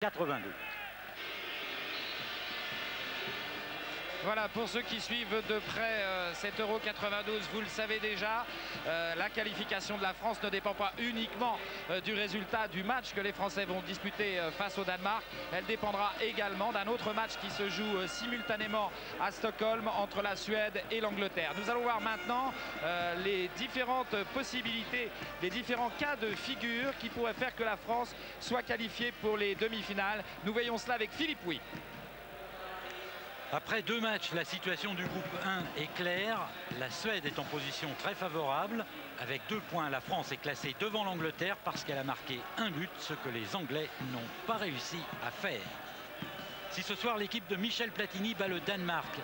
82. Voilà, pour ceux qui suivent de près cet Euro 92, vous le savez déjà, la qualification de la France ne dépend pas uniquement du résultat du match que les Français vont disputer face au Danemark. Elle dépendra également d'un autre match qui se joue simultanément à Stockholm entre la Suède et l'Angleterre. Nous allons voir maintenant les différentes possibilités, les différents cas de figure qui pourraient faire que la France soit qualifiée pour les demi-finales. Nous voyons cela avec Philippe Huy. Après 2 matchs, la situation du groupe 1 est claire. La Suède est en position très favorable. Avec 2 points, la France est classée devant l'Angleterre parce qu'elle a marqué un but, ce que les Anglais n'ont pas réussi à faire. Si ce soir l'équipe de Michel Platini bat le Danemark,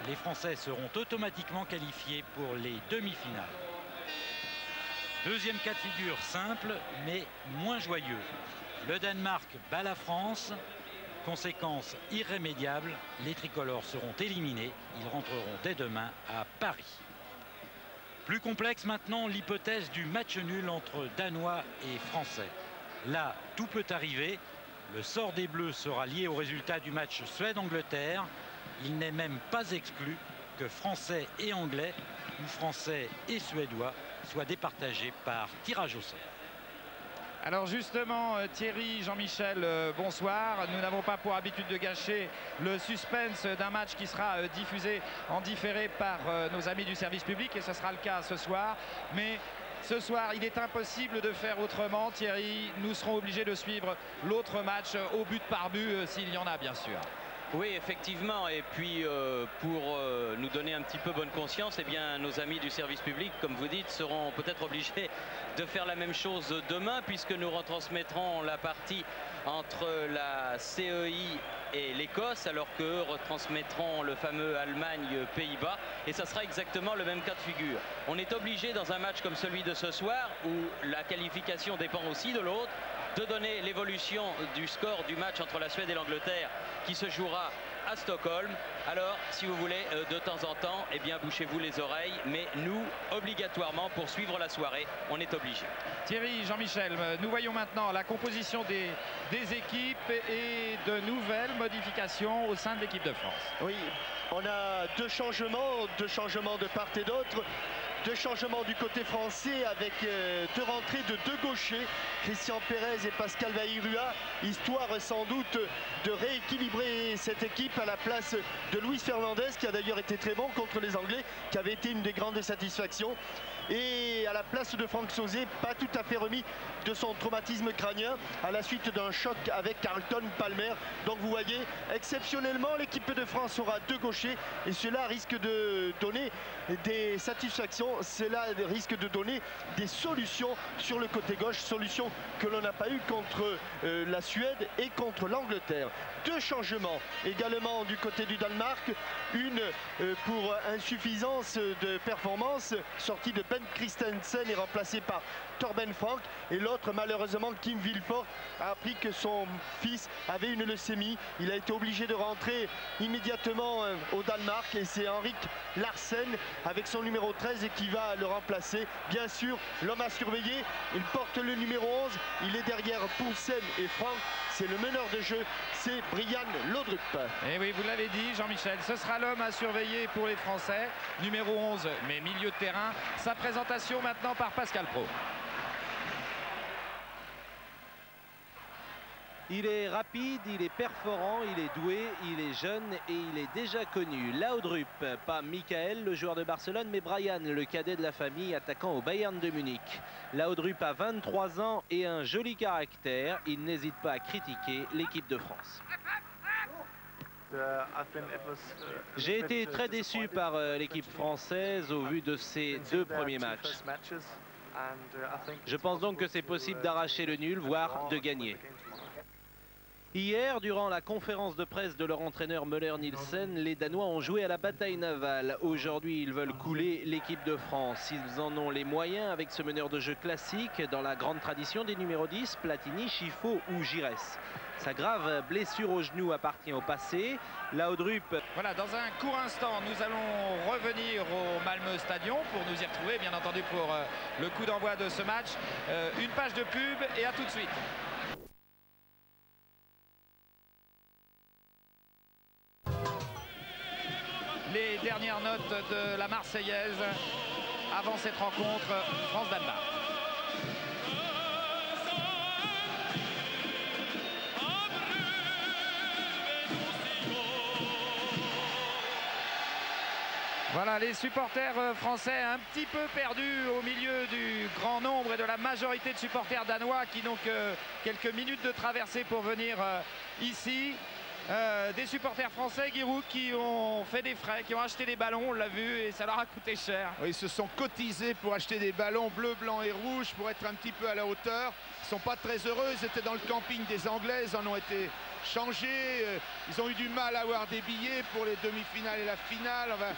les Français seront automatiquement qualifiés pour les demi-finales. Deuxième cas de figure simple, mais moins joyeux. Le Danemark bat la France. Conséquence irrémédiable, les tricolores seront éliminés. Ils rentreront dès demain à Paris. Plus complexe maintenant l'hypothèse du match nul entre Danois et Français. Là, tout peut arriver. Le sort des Bleus sera lié au résultat du match Suède-Angleterre. Il n'est même pas exclu que Français et Anglais ou Français et Suédois soient départagés par tirage au sort. Alors justement, Thierry, Jean-Michel, bonsoir. Nous n'avons pas pour habitude de gâcher le suspense d'un match qui sera diffusé en différé par nos amis du service public, et ce sera le cas ce soir. Mais ce soir, il est impossible de faire autrement, Thierry. Nous serons obligés de suivre l'autre match au but par but, s'il y en a bien sûr. Oui, effectivement, et puis pour nous donner un petit peu bonne conscience, eh bien, nos amis du service public, comme vous dites, seront peut-être obligés de faire la même chose demain, puisque nous retransmettrons la partie entre la CEI et l'Écosse, alors qu'eux retransmettront le fameux Allemagne-Pays-Bas, et ça sera exactement le même cas de figure. On est obligé dans un match comme celui de ce soir, où la qualification dépend aussi de l'autre, de donner l'évolution du score du match entre la Suède et l'Angleterre qui se jouera à Stockholm. Alors, si vous voulez, de temps en temps, eh bien, bouchez-vous les oreilles. Mais nous, obligatoirement, pour suivre la soirée, on est obligé. Thierry, Jean-Michel, nous voyons maintenant la composition des équipes et de nouvelles modifications au sein de l'équipe de France. Oui, on a deux changements de part et d'autre. 2 changements du côté français avec 2 rentrées de 2 gauchers, Christian Pérez et Pascal Vairua, histoire sans doute de rééquilibrer cette équipe à la place de Luis Fernandez, qui a d'ailleurs été très bon contre les Anglais, qui avait été une des grandes satisfactions. Et à la place de Franck Sauzet, pas tout à fait remis de son traumatisme crânien à la suite d'un choc avec Carlton Palmer. Donc vous voyez, exceptionnellement, l'équipe de France aura 2 gauchers et cela risque de donner des satisfactions, cela risque de donner des solutions sur le côté gauche, solutions que l'on n'a pas eu contre la Suède et contre l'Angleterre. 2 changements également du côté du Danemark, une pour insuffisance de performance, sortie de Ben Christensen et remplacé par Torben Frank, et l'autre malheureusement Kim Vilfort a appris que son fils avait une leucémie. Il a été obligé de rentrer immédiatement au Danemark, et c'est Henrik Larsen avec son numéro 13 et qui va le remplacer. Bien sûr, l'homme à surveiller, il porte le numéro 11, il est derrière Poulsen et Frank, c'est le meneur de jeu, c'est Brian Laudrup. Et oui, vous l'avez dit, Jean-Michel, ce sera l'homme à surveiller pour les Français, numéro 11, mais milieu de terrain. Sa présentation maintenant par Pascal Praud. Il est rapide, il est perforant, il est doué, il est jeune et il est déjà connu. Laudrup, pas Michael, le joueur de Barcelone, mais Brian, le cadet de la famille, attaquant au Bayern de Munich. Laudrup a 23 ans et un joli caractère. Il n'hésite pas à critiquer l'équipe de France. J'ai été très déçu par l'équipe française au vu de ces 2 premiers matchs. Je pense donc que c'est possible d'arracher le nul, voire de gagner. Hier, durant la conférence de presse de leur entraîneur Müller-Nielsen, les Danois ont joué à la bataille navale. Aujourd'hui, ils veulent couler l'équipe de France. Ils en ont les moyens avec ce meneur de jeu classique dans la grande tradition des numéros 10, Platini, Chifo ou Giresse. Sa grave blessure au genou appartient au passé. Laudrup. Voilà, dans un court instant, nous allons revenir au Malmö Stadion pour nous y retrouver, bien entendu, pour le coup d'envoi de ce match. Une page de pub et à tout de suite. les dernières notes de la Marseillaise avant cette rencontre France-Danemark. Voilà, les supporters français un petit peu perdus au milieu du grand nombre et de la majorité de supporters danois qui n'ont que quelques minutes de traversée pour venir ici. Des supporters français, Giroud, qui ont fait des frais, qui ont acheté des ballons, on l'a vu, et ça leur a coûté cher. Oui, ils se sont cotisés pour acheter des ballons bleus, blancs et rouges pour être un petit peu à la hauteur. Ils ne sont pas très heureux, ils étaient dans le camping des Anglais, ils en ont été changés. Ils ont eu du mal à avoir des billets pour les demi-finales et la finale. Enfin,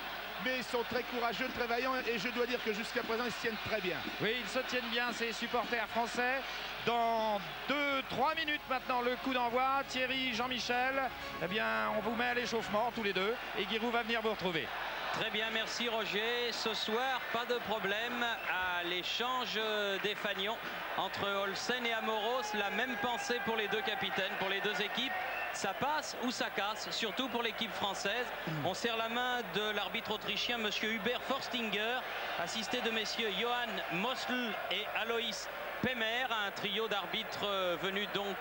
mais ils sont très courageux, très vaillants, et je dois dire que jusqu'à présent, ils se tiennent très bien. Oui, ils se tiennent bien, ces supporters français. Dans 2-3 minutes maintenant, le coup d'envoi. Thierry, Jean-Michel, eh bien, on vous met à l'échauffement tous les deux, et Giroud va venir vous retrouver. Très bien, merci Roger. Ce soir, pas de problème à l'échange des fanions entre Olsen et Amoros. La même pensée pour les deux capitaines, pour les deux équipes. Ça passe ou ça casse, surtout pour l'équipe française. On serre la main de l'arbitre autrichien, monsieur Hubert Forstinger, assisté de messieurs Johann Mosl et Alois Pemer, un trio d'arbitres venus donc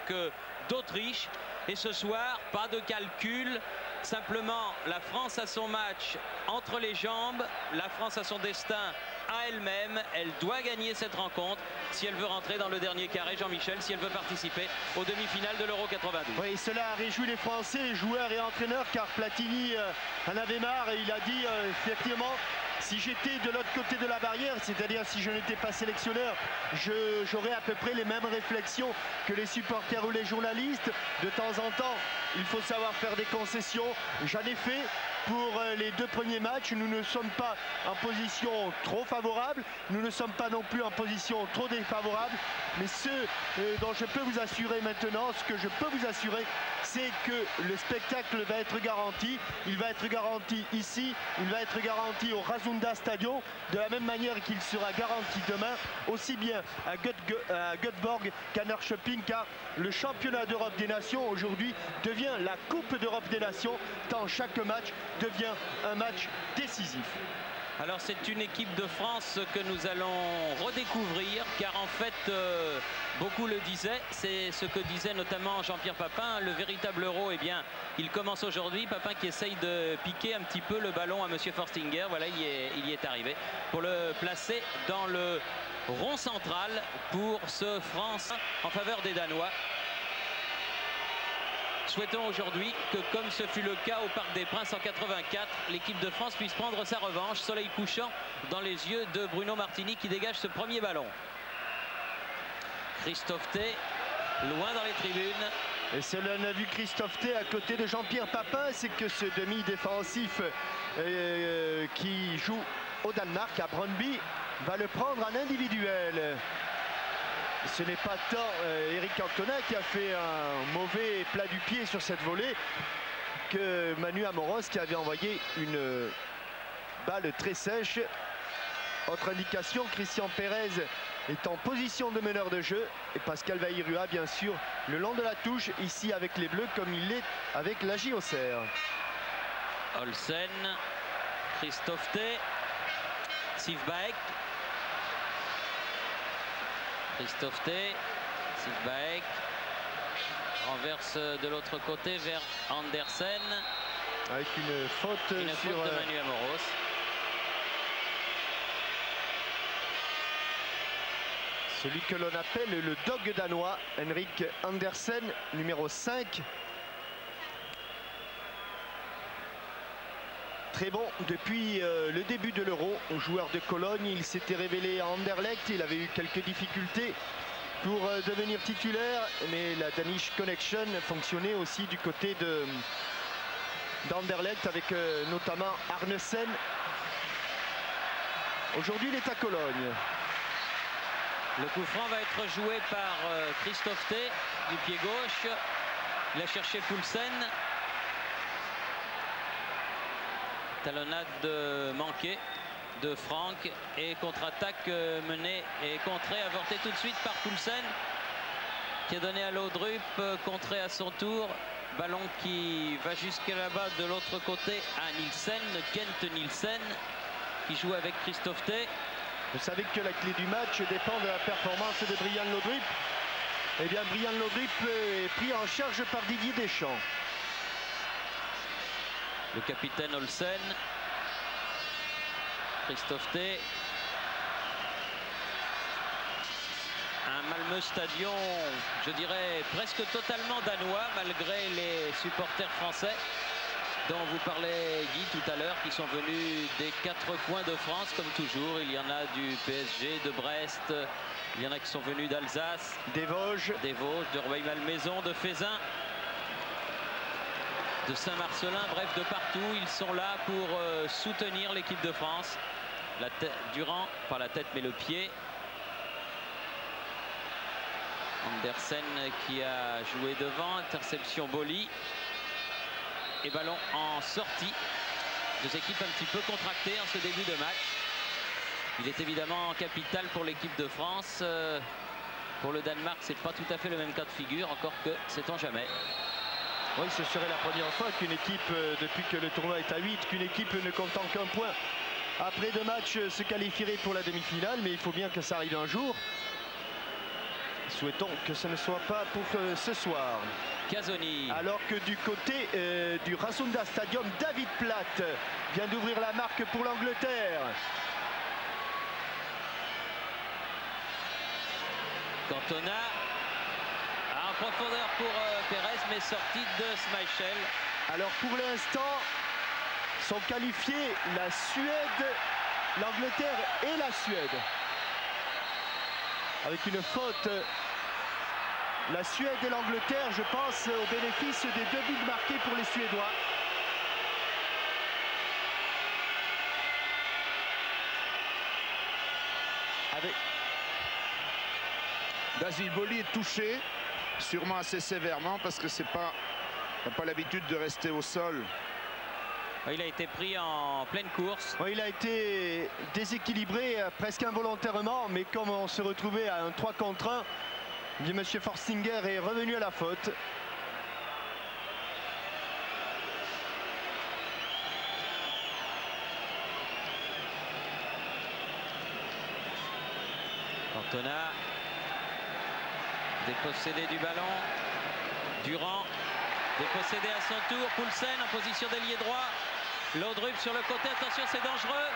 d'Autriche. Et ce soir, pas de calcul, simplement la France a son match entre les jambes, la France a son destin à elle-même, elle doit gagner cette rencontre si elle veut rentrer dans le dernier carré, Jean-Michel, si elle veut participer aux demi-finales de l'Euro 92. Oui, cela a réjoui les Français, joueurs et entraîneurs, car Platini en avait marre et il a dit effectivement, si j'étais de l'autre côté de la barrière, c'est-à-dire si je n'étais pas sélectionneur, j'aurais à peu près les mêmes réflexions que les supporters ou les journalistes. De temps en temps, il faut savoir faire des concessions. J'en ai fait. Pour les deux premiers matchs, nous ne sommes pas en position trop favorable, nous ne sommes pas non plus en position trop défavorable, mais ce dont je peux vous assurer maintenant, ce que je peux vous assurer, c'est que le spectacle va être garanti. Il va être garanti ici, il va être garanti au Rasunda Stadion, de la même manière qu'il sera garanti demain, aussi bien à Göteborg qu'à Norrköping, car le championnat d'Europe des Nations aujourd'hui devient la Coupe d'Europe des Nations, tant chaque match devient un match décisif. Alors c'est une équipe de France que nous allons redécouvrir, car en fait beaucoup le disaient, c'est ce que disait notamment Jean-Pierre Papin, le véritable Euro, eh bien il commence aujourd'hui. Papin qui essaye de piquer un petit peu le ballon à monsieur Forstinger, voilà, il y est arrivé pour le placer dans le rond central pour ce France en faveur des Danois. Souhaitons aujourd'hui que, comme ce fut le cas au Parc des Princes en 84, l'équipe de France puisse prendre sa revanche. Soleil couchant dans les yeux de Bruno Martini qui dégage ce premier ballon. Christophe Thé, loin dans les tribunes. Et cela n'a vu Christophe Thé à côté de Jean-Pierre Papin, c'est que ce demi-défensif qui joue au Danemark, à Brøndby, va le prendre en individuel. Ce n'est pas tant Eric Cantona qui a fait un mauvais plat du pied sur cette volée que Manu Amoros qui avait envoyé une balle très sèche. Autre indication, Christian Pérez est en position de meneur de jeu et Pascal Vairua bien sûr le long de la touche ici avec les Bleus comme il l'est avec la JOCR. Olsen, Christophe Thé, Sivbaek. Christophe Thé, Sivbaek renverse de l'autre côté vers Andersen. Avec une faute sur de Manu Amoros. Celui que l'on appelle le dog danois, Henrik Andersen, numéro 5. Très bon depuis le début de l'Euro, joueur de Cologne. Il s'était révélé à Anderlecht, il avait eu quelques difficultés pour devenir titulaire, mais la Danish Connection fonctionnait aussi du côté d'Anderlecht avec notamment Arnesen. Aujourd'hui, il est à Cologne. Le coup franc va être joué par Christophe Thé du pied gauche. Il a cherché Poulsen. Talonnade manquée de Franck et contre-attaque menée et contrée, avortée tout de suite par Poulsen qui a donné à Laudrup, contrée à son tour Ballon qui va jusqu'à là-bas de l'autre côté à Nielsen, Kent Nielsen, qui joue avec Christophe Thé. Vous savez que la clé du match dépend de la performance de Brian Laudrup. Eh bien, Brian Laudrup est pris en charge par Didier Deschamps. Le capitaine Olsen, Christophe Thé. Un Malmö Stadion, je dirais, presque totalement danois, malgré les supporters français dont vous parlez, Guy, tout à l'heure, qui sont venus des 4 coins de France, comme toujours. Il y en a du PSG, de Brest, il y en a qui sont venus d'Alsace, des Vosges, de Rueil-Malmaison, de Fézin, de Saint-Marcelin, bref, de partout. Ils sont là pour soutenir l'équipe de France. Durand, pas la tête, mais le pied. Andersen qui a joué devant, interception Boly. Et ballon en sortie. Deux équipes un petit peu contractées en ce début de match. Il est évidemment capital pour l'équipe de France. Pour le Danemark, c'est pas tout à fait le même cas de figure, encore que sait-on jamais. Oui, ce serait la première fois qu'une équipe, depuis que le tournoi est à 8, qu'une équipe ne comptant qu'un point après 2 matchs se qualifierait pour la demi-finale, mais il faut bien que ça arrive un jour. Souhaitons que ce ne soit pas pour ce soir. Casoni. Alors que du côté du Rasunda Stadium, David Platt vient d'ouvrir la marque pour l'Angleterre. Cantona en profondeur pour Pérez, mais sortie de Schmeichel. Alors pour l'instant, sont qualifiés la Suède, l'Angleterre et la Suède. Avec une faute, la Suède et l'Angleterre, je pense, au bénéfice des 2 buts marqués pour les Suédois. Avec... Basile Boli est touché, sûrement assez sévèrement, parce que il n'a pas l'habitude de rester au sol. Il a été pris en pleine course. Oui, il a été déséquilibré presque involontairement, mais comme on se retrouvait à un 3 contre 1, M. Forstinger est revenu à la faute. Cantona, dépossédé du ballon. Durand, dépossédé à son tour. Poulsen en position d'ailier droit. Laudrup sur le côté, attention, c'est dangereux.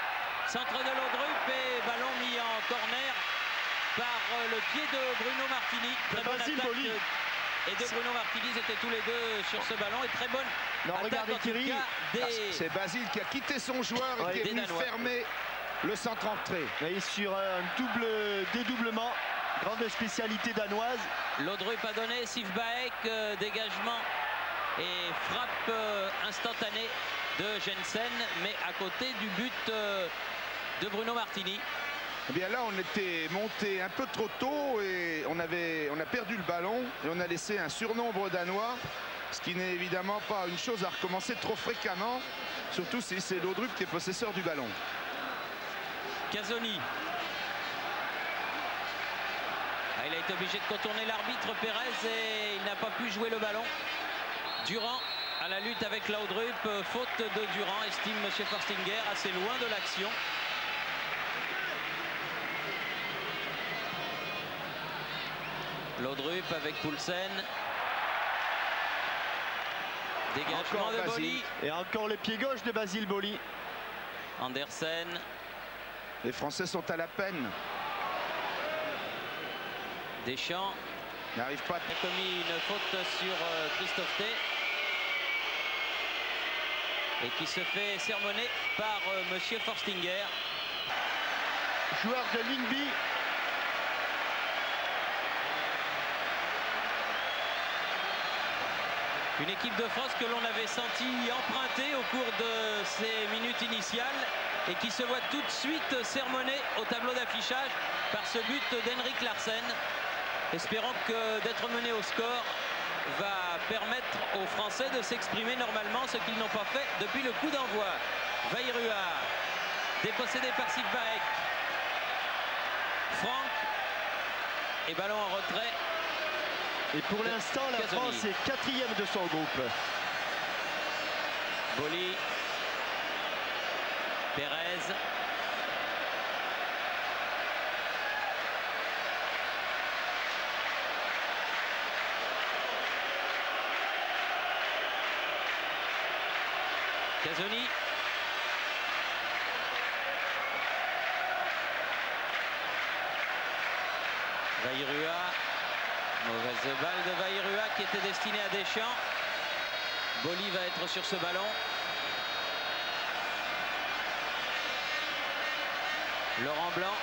Centre de Laudrup et ballon mis en corner par le pied de Bruno Martini. Très bonne attaque et de Bruno Martini, ils étaient tous les deux sur ce ballon et très bonne attaque regardez, en Thierry, tout cas des... C'est Basile qui a quitté son joueur et qui est venu fermer le centre entrée. Et sur un double dédoublement, grande spécialité danoise. Laudrup a donné, Sivbaek, dégagement et frappe instantanée de Jensen, mais à côté du but de Bruno Martini. Eh bien là, on était monté un peu trop tôt et on a perdu le ballon et on a laissé un surnombre danois, ce qui n'est évidemment pas une chose à recommencer trop fréquemment, surtout si c'est Laudrup qui est possesseur du ballon. Casoni. Il a été obligé de contourner l'arbitre Pérez et il n'a pas pu jouer le ballon. Durand à la lutte avec Laudrup, faute de Durand, estime M. Forstinger, assez loin de l'action. Laudrup avec Poulsen. Dégagement de Boly. Et encore le pied gauche de Basile Boly. Andersen. Les Français sont à la peine. Deschamps n'arrive pas. Il a commis une faute sur Christophe Thé. Et qui se fait sermonner par Monsieur Forstinger. Joueur de Lyngby. Une équipe de France que l'on avait senti emprunter au cours de ces minutes initiales et qui se voit tout de suite sermonner au tableau d'affichage par ce but d'Henrik Larsen. Espérons que d'être mené au score va permettre aux Français de s'exprimer normalement, ce qu'ils n'ont pas fait depuis le coup d'envoi. Vairua, dépossédé par Sivbaek. Franck, et ballon en retrait Et pour l'instant, la Casoni. France est 4e de son groupe. Boli. Pérez. Casoni. Vairua. Mauvaise balle de Vairua qui était destinée à Deschamps. Boli va être sur ce ballon. Laurent Blanc.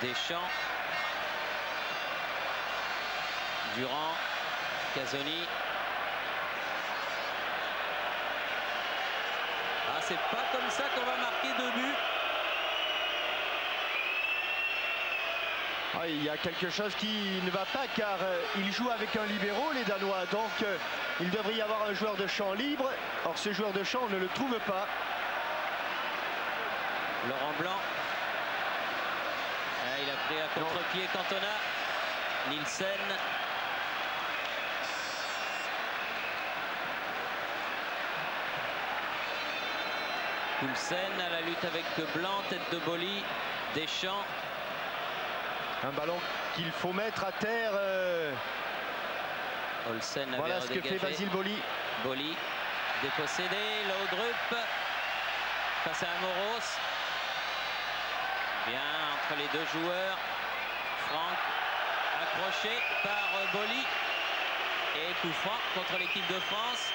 Deschamps. Durand. Casoni. Ah, c'est pas comme ça qu'on va marquer 2 buts. Ah, il y a quelque chose qui ne va pas car ils jouent avec un libéro, les Danois. Donc il devrait y avoir un joueur de champ libre. Or ce joueur de champ, on ne le trouve pas. Laurent Blanc. Ah, il a pris à contre-pied Cantona. Nielsen. Poulsen à la lutte avec Blanc, tête de Boli. Deschamps. Un ballon qu'il faut mettre à terre. Olsen avait Voilà ce que fait redégagé. Basile Boli. Boli dépossédé. Laudrup face à Amoros. Bien entre les deux joueurs. Franck accroché par Boli. Et coup franc contre l'équipe de France.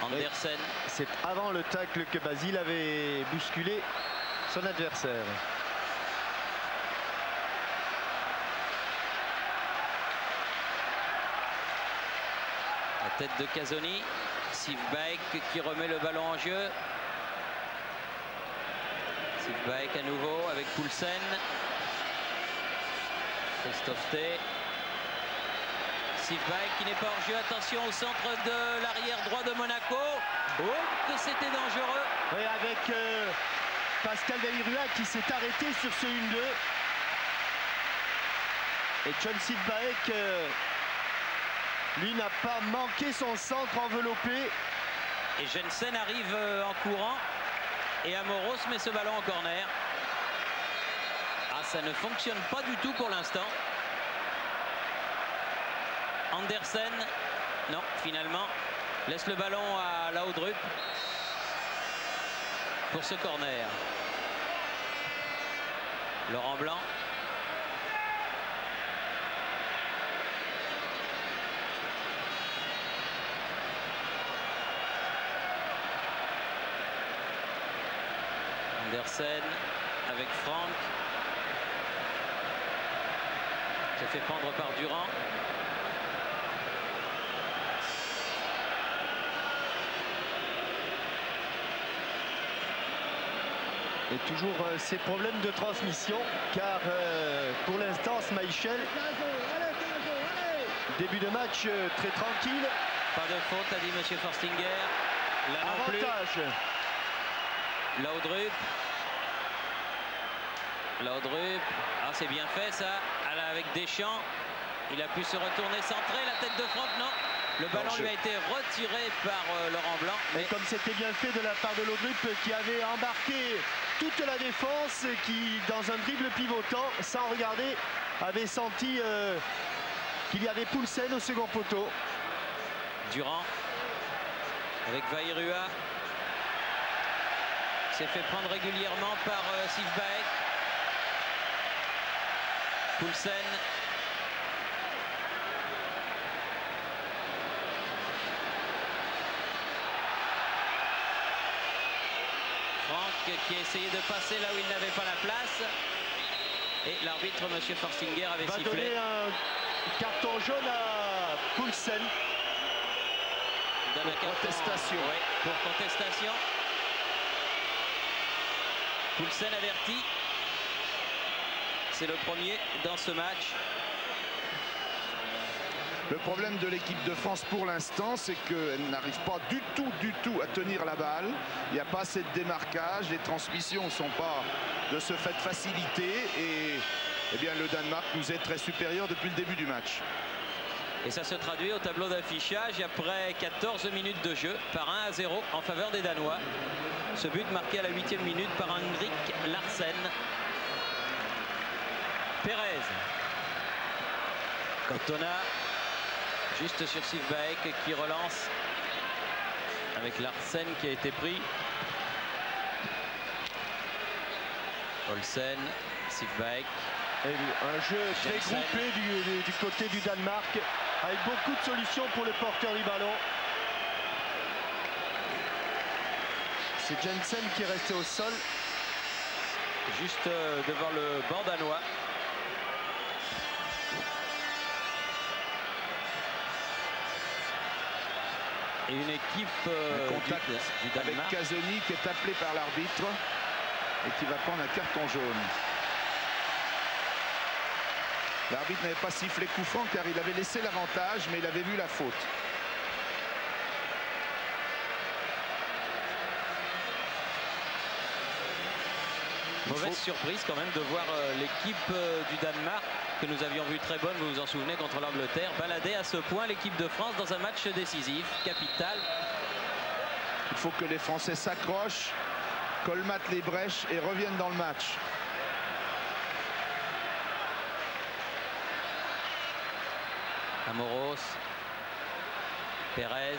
Andersen. C'est avant le tacle que Basile avait bousculé son adversaire. La tête de Casoni. Sivbaek qui remet le ballon en jeu. Sivbaek à nouveau avec Poulsen. Christophe T. Sivbaek qui n'est pas hors jeu. Attention au centre de l'arrière droit de Monaco. Oh, que c'était dangereux. Oui, avec Pascal Vairua qui s'est arrêté sur ce 1-2. Et John Sivbaek, lui, n'a pas manqué son centre enveloppé. Et Jensen arrive en courant. Et Amoros met ce ballon en corner. Ah, ça ne fonctionne pas du tout pour l'instant. Andersen, non, finalement, laisse le ballon à Laudrup pour ce corner. Laurent Blanc. Andersen avec Franck. Se fait prendre par Durand. Et toujours ces problèmes de transmission, car pour l'instant, Schmeichel, début de match très tranquille. Pas de faute, a dit M. Forstinger. Là non plus. Avantage. Laudrup. Laudrup. Ah, c'est bien fait ça. Avec Deschamps. Il a pu se retourner, centrer. La tête de Franck, non. Le ballon lui a été retiré par Laurent Blanc. Mais comme c'était bien fait de la part de Laudrup qui avait embarqué toute la défense, qui dans un dribble pivotant, sans regarder, avait senti qu'il y avait Poulsen au second poteau. Durand avec Vairua. S'est fait prendre régulièrement par Sivbaek. Poulsen. Franck qui a essayé de passer là où il n'avait pas la place. Et l'arbitre, M. Forstinger, avait Va sifflé. donner un carton jaune à Poulsen. Pour contestation. Oui, pour contestation. Poulsen averti. C'est le premier dans ce match. Le problème de l'équipe de France pour l'instant, c'est qu'elle n'arrive pas du tout à tenir la balle. Il n'y a pas assez de démarquage, les transmissions ne sont pas de ce fait facilitées et eh bien, le Danemark nous est très supérieur depuis le début du match. Et ça se traduit au tableau d'affichage après 14 minutes de jeu par 1-0 en faveur des Danois. Ce but marqué à la 8e minute par Henrik Larsen. Perez. Cantona. Juste sur Sivbaek qui relance avec Larsen qui a été pris. Olsen, Sivbaek. Un jeu très groupé du côté du Danemark, avec beaucoup de solutions pour le porteur du ballon. C'est Jensen qui est resté au sol. Juste devant le banc danois. Et une équipe contact du Danemark. Avec Casoni qui est appelé par l'arbitre et qui va prendre un carton jaune. L'arbitre n'avait pas sifflé coup franc car il avait laissé l'avantage, mais il avait vu la faute. Mauvaise surprise quand même de voir l'équipe du Danemark, que nous avions vu très bonne, vous vous en souvenez, contre l'Angleterre, balader à ce point l'équipe de France dans un match décisif, capital. Il faut que les Français s'accrochent, colmatent les brèches et reviennent dans le match. Amoros, Perez.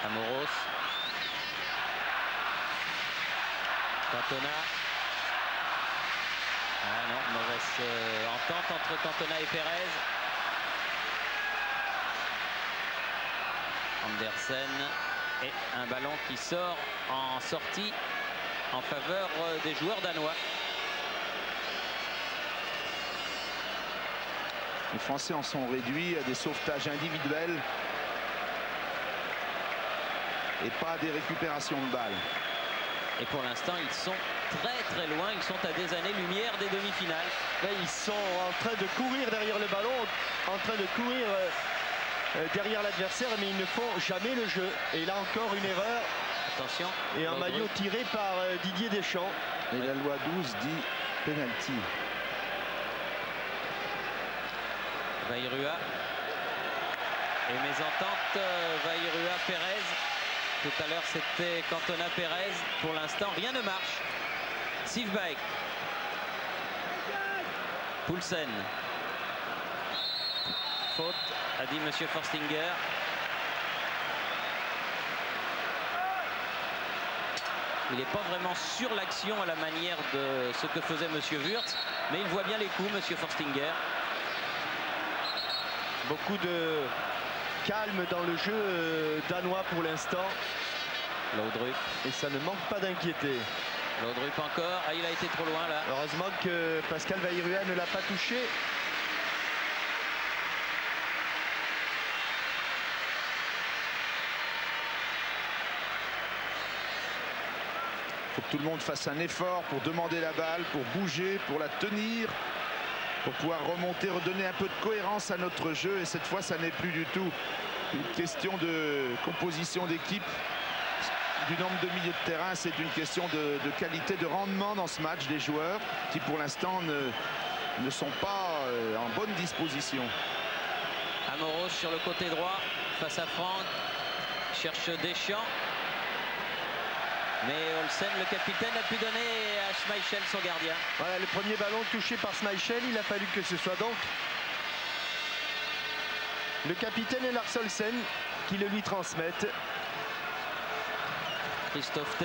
Amoros. Cantona. Ah non, mauvaise entente entre Cantona et Perez. Andersen et un ballon qui sort en sortie en faveur des joueurs danois. Les Français en sont réduits à des sauvetages individuels et pas à des récupérations de balles. Et pour l'instant, ils sont très loin. Ils sont à des années-lumière des demi-finales. Là, ils sont en train de courir derrière le ballon, en train de courir derrière l'adversaire, mais ils ne font jamais le jeu. Et là encore, une erreur. Attention. Et un maillot tiré par Didier Deschamps. Et la loi 12 dit penalty. Vairua. Et mésentente, Vairua-Perez. Tout à l'heure, c'était Cantona-Perez. Pour l'instant, rien ne marche. Sivbaek. Poulsen. Faute, a dit Monsieur Forstinger. Il n'est pas vraiment sur l'action à la manière de ce que faisait Monsieur Wurtz, mais il voit bien les coups, Monsieur Forstinger. Beaucoup de calme dans le jeu danois pour l'instant. Laudrup. Et ça ne manque pas d'inquiéter. Laudrup encore. Ah, il a été trop loin là. Heureusement que Pascal Vairua ne l'a pas touché. Il faut que tout le monde fasse un effort pour demander la balle, pour bouger, pour la tenir, pour pouvoir remonter, redonner un peu de cohérence à notre jeu. Et cette fois, ça n'est plus du tout une question de composition d'équipe, du nombre de milieux de terrain. C'est une question de qualité, de rendement dans ce match des joueurs qui, pour l'instant, ne sont pas en bonne disposition. Amoros sur le côté droit, face à Franck. Cherche Deschamps. Mais Olsen, le capitaine, a pu donner à Schmeichel, son gardien. Voilà, le premier ballon touché par Schmeichel, il a fallu que ce soit donc le capitaine et Lars Olsen qui le lui transmettent. Christophe T.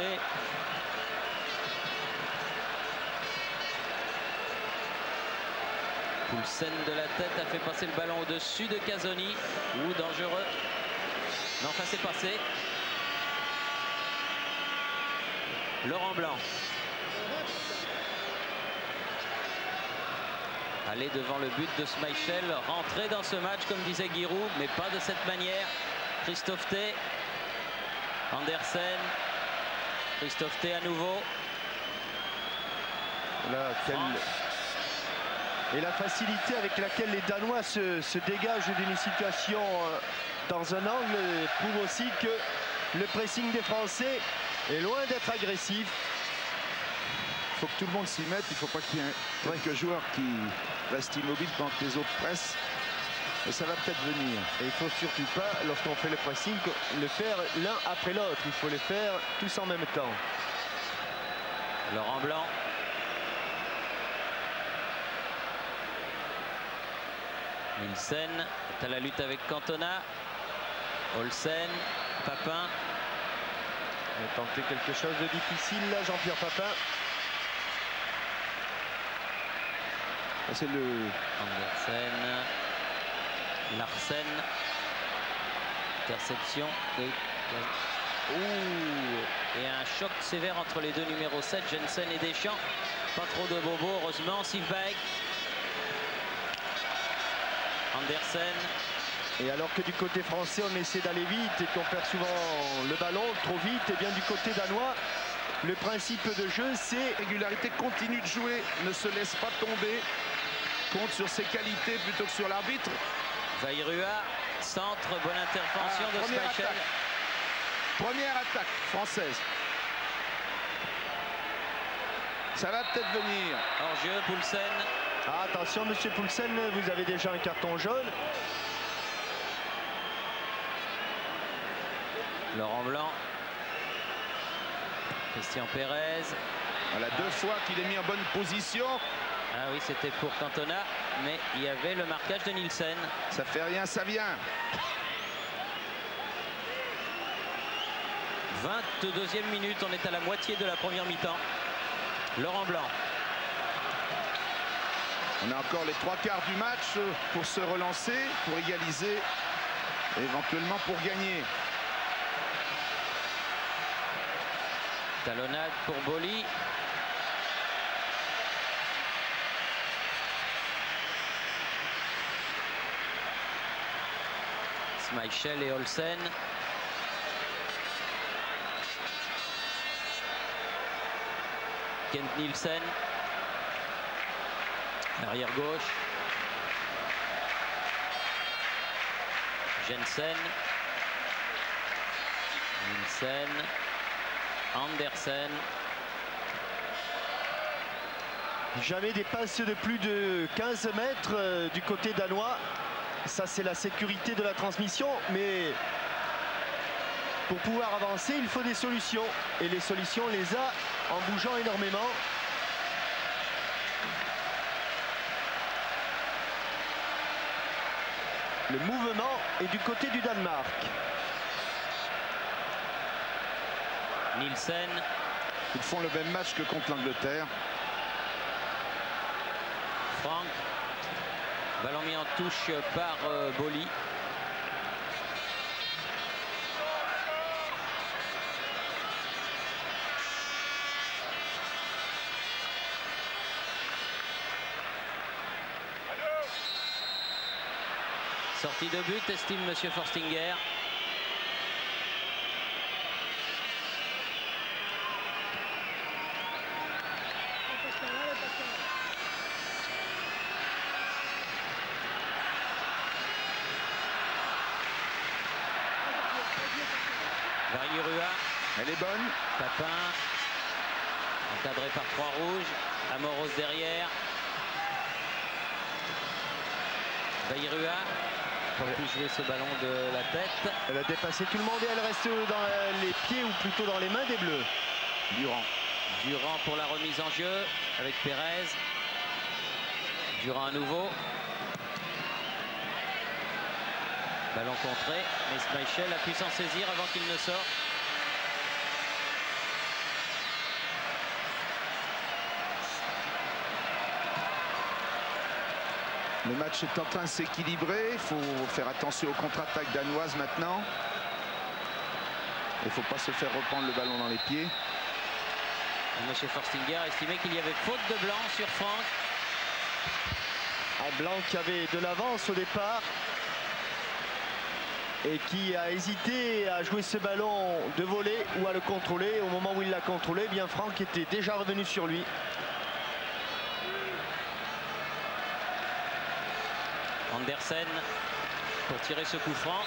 Poulsen de la tête a fait passer le ballon au-dessus de Casoni. Ou dangereux. Non, enfin c'est passé. Laurent Blanc. Aller devant le but de Schmeichel, rentrer dans ce match comme disait Giroud, mais pas de cette manière. Christophe T. Andersen. Christophe T à nouveau. Là, Et la facilité avec laquelle les Danois se dégagent d'une situation dans un angle prouve aussi que le pressing des Français est loin d'être agressif. Il faut que tout le monde s'y mette. Il ne faut pas qu'il y ait quelques joueurs qui restent immobiles pendant que les autres pressent. Et ça va peut-être venir. Et il ne faut surtout pas, lorsqu'on fait le pressing, le faire l'un après l'autre. Il faut les faire tous en même temps. Laurent Blanc. Nielsen est à la lutte avec Cantona. Olsen, Papin. On va tenter quelque chose de difficile là, Jean-Pierre Papin. C'est le Andersen. Larsen. Interception. Et un choc sévère entre les deux numéros 7, Jensen et Deschamps. Pas trop de bobos, heureusement. Sivbæk. Andersen. Et alors que du côté français, on essaie d'aller vite et qu'on perd souvent le ballon trop vite, et bien du côté danois, le principe de jeu, c'est régularité, continue de jouer, ne se laisse pas tomber, compte sur ses qualités plutôt que sur l'arbitre. Vairua, centre, bonne intervention de Schmeichel. Première attaque française. Ça va peut-être venir. Hors-jeu, Poulsen. Ah, attention, monsieur Poulsen, vous avez déjà un carton jaune. Laurent Blanc. Christian Pérez. Voilà, deux fois qu'il est mis en bonne position. Ah oui, c'était pour Cantona, mais il y avait le marquage de Nielsen. Ça fait rien, ça vient. 22e minute, on est à la moitié de la première mi-temps. Laurent Blanc. On a encore les 3/4 du match pour se relancer, pour égaliser, et éventuellement pour gagner. Talonnade pour Boly. Schmeichel et Olsen. Kent Nielsen. Arrière gauche. Jensen. Nielsen. Andersen. Jamais des passes de plus de 15 mètres du côté danois. Ça, c'est la sécurité de la transmission, mais pour pouvoir avancer, il faut des solutions. Et les solutions, on les a en bougeant énormément. Le mouvement est du côté du Danemark. Nielsen. Ils font le même match que contre l'Angleterre. Franck. Ballon mis en touche par Boly. Sortie de but, estime Monsieur Forstinger. Vairua. Elle est bonne. Papin. Encadré par 3 rouges. Amoros derrière. Vairua. Pour plus jouer ce ballon de la tête. Elle a dépassé tout le monde et elle reste dans les pieds ou plutôt dans les mains des Bleus. Durand. Durand pour la remise en jeu avec Pérez. Durand à nouveau. Ballon contré, mais Schmeichel a pu s'en saisir avant qu'il ne sorte. Le match est en train de s'équilibrer. Il faut faire attention aux contre-attaques danoises maintenant. Il ne faut pas se faire reprendre le ballon dans les pieds. Monsieur Forstinger estimait qu'il y avait faute de Blanc sur Franck. Un Blanc qui avait de l'avance au départ et qui a hésité à jouer ce ballon de volée ou à le contrôler. Au moment où il l'a contrôlé, bien Franck était déjà revenu sur lui. Andersen pour tirer ce coup franc.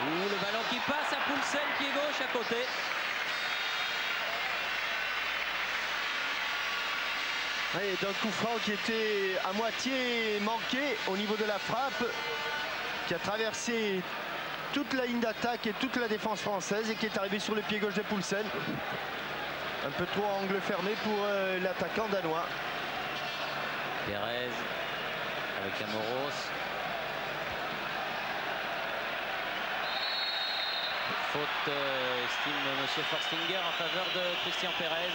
Ouh, le ballon qui passe à Poulsen, pied gauche à côté. Et d'un coup franc qui était à moitié manqué au niveau de la frappe, qui a traversé toute la ligne d'attaque et toute la défense française et qui est arrivé sur le pied gauche de Poulsen. Un peu trop à angle fermé pour l'attaquant danois. Perez avec Amoros. Faute, estime Monsieur Forstinger, en faveur de Christian Perez.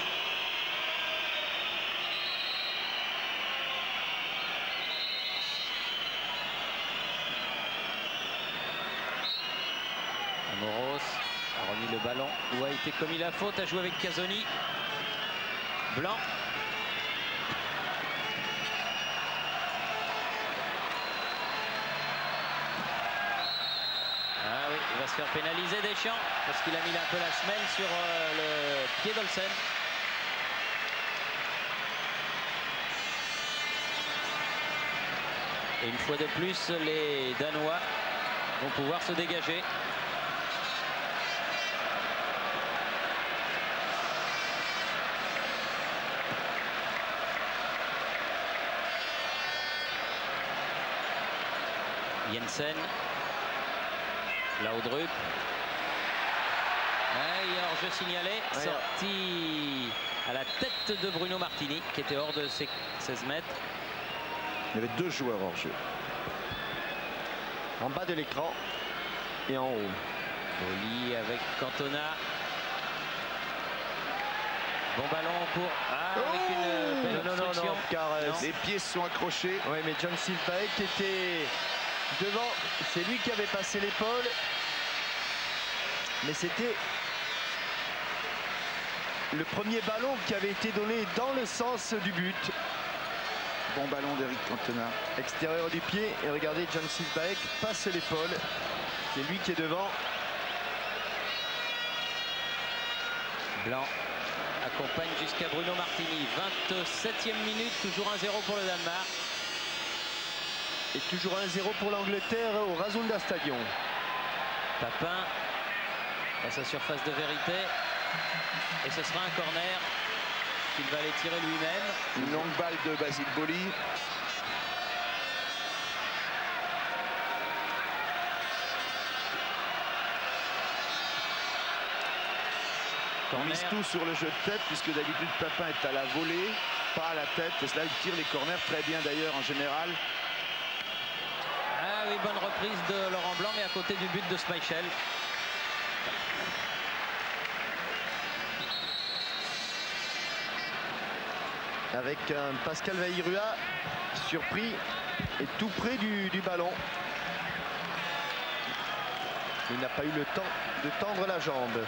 Amoros a remis le ballon où a été commis la faute, a joué avec Casoni. Blanc. Ah oui, il va se faire pénaliser Deschamps parce qu'il a mis un peu la semelle sur le pied d'Olsen. Et une fois de plus, les Danois vont pouvoir se dégager. Jensen, Laudrup. Il y a hors-jeu signalé, sorti à la tête de Bruno Martini qui était hors de ses 16 mètres. Il y avait deux joueurs hors-jeu. En bas de l'écran et en haut. Oli avec Cantona. Bon ballon pour... avec une belle obstruction. Car les pieds se sont accrochés. Oui, mais John Silvaek était devant. C'est lui qui avait passé l'épaule. Mais c'était le premier ballon qui avait été donné dans le sens du but. Bon ballon d'Eric Cantona. Extérieur du pied. Et regardez, John Silvaek passe l'épaule. C'est lui qui est devant. Blanc accompagne jusqu'à Bruno Martini. 27e minute, toujours 1-0 pour le Danemark. Et toujours 1-0 pour l'Angleterre au Rasunda Stadion. Papin à sa surface de vérité. Et ce sera un corner qu'il va aller tirer lui-même. Une longue balle de Basile Boli. On mise tout sur le jeu de tête puisque d'habitude Papin est à la volée, pas à la tête. Et cela, il tire les corners très bien d'ailleurs en général. Ah oui, bonne reprise de Laurent Blanc, mais à côté du but de Schmeichel. Avec un Pascal Vaillirua surpris et tout près du ballon. Il n'a pas eu le temps de tendre la jambe.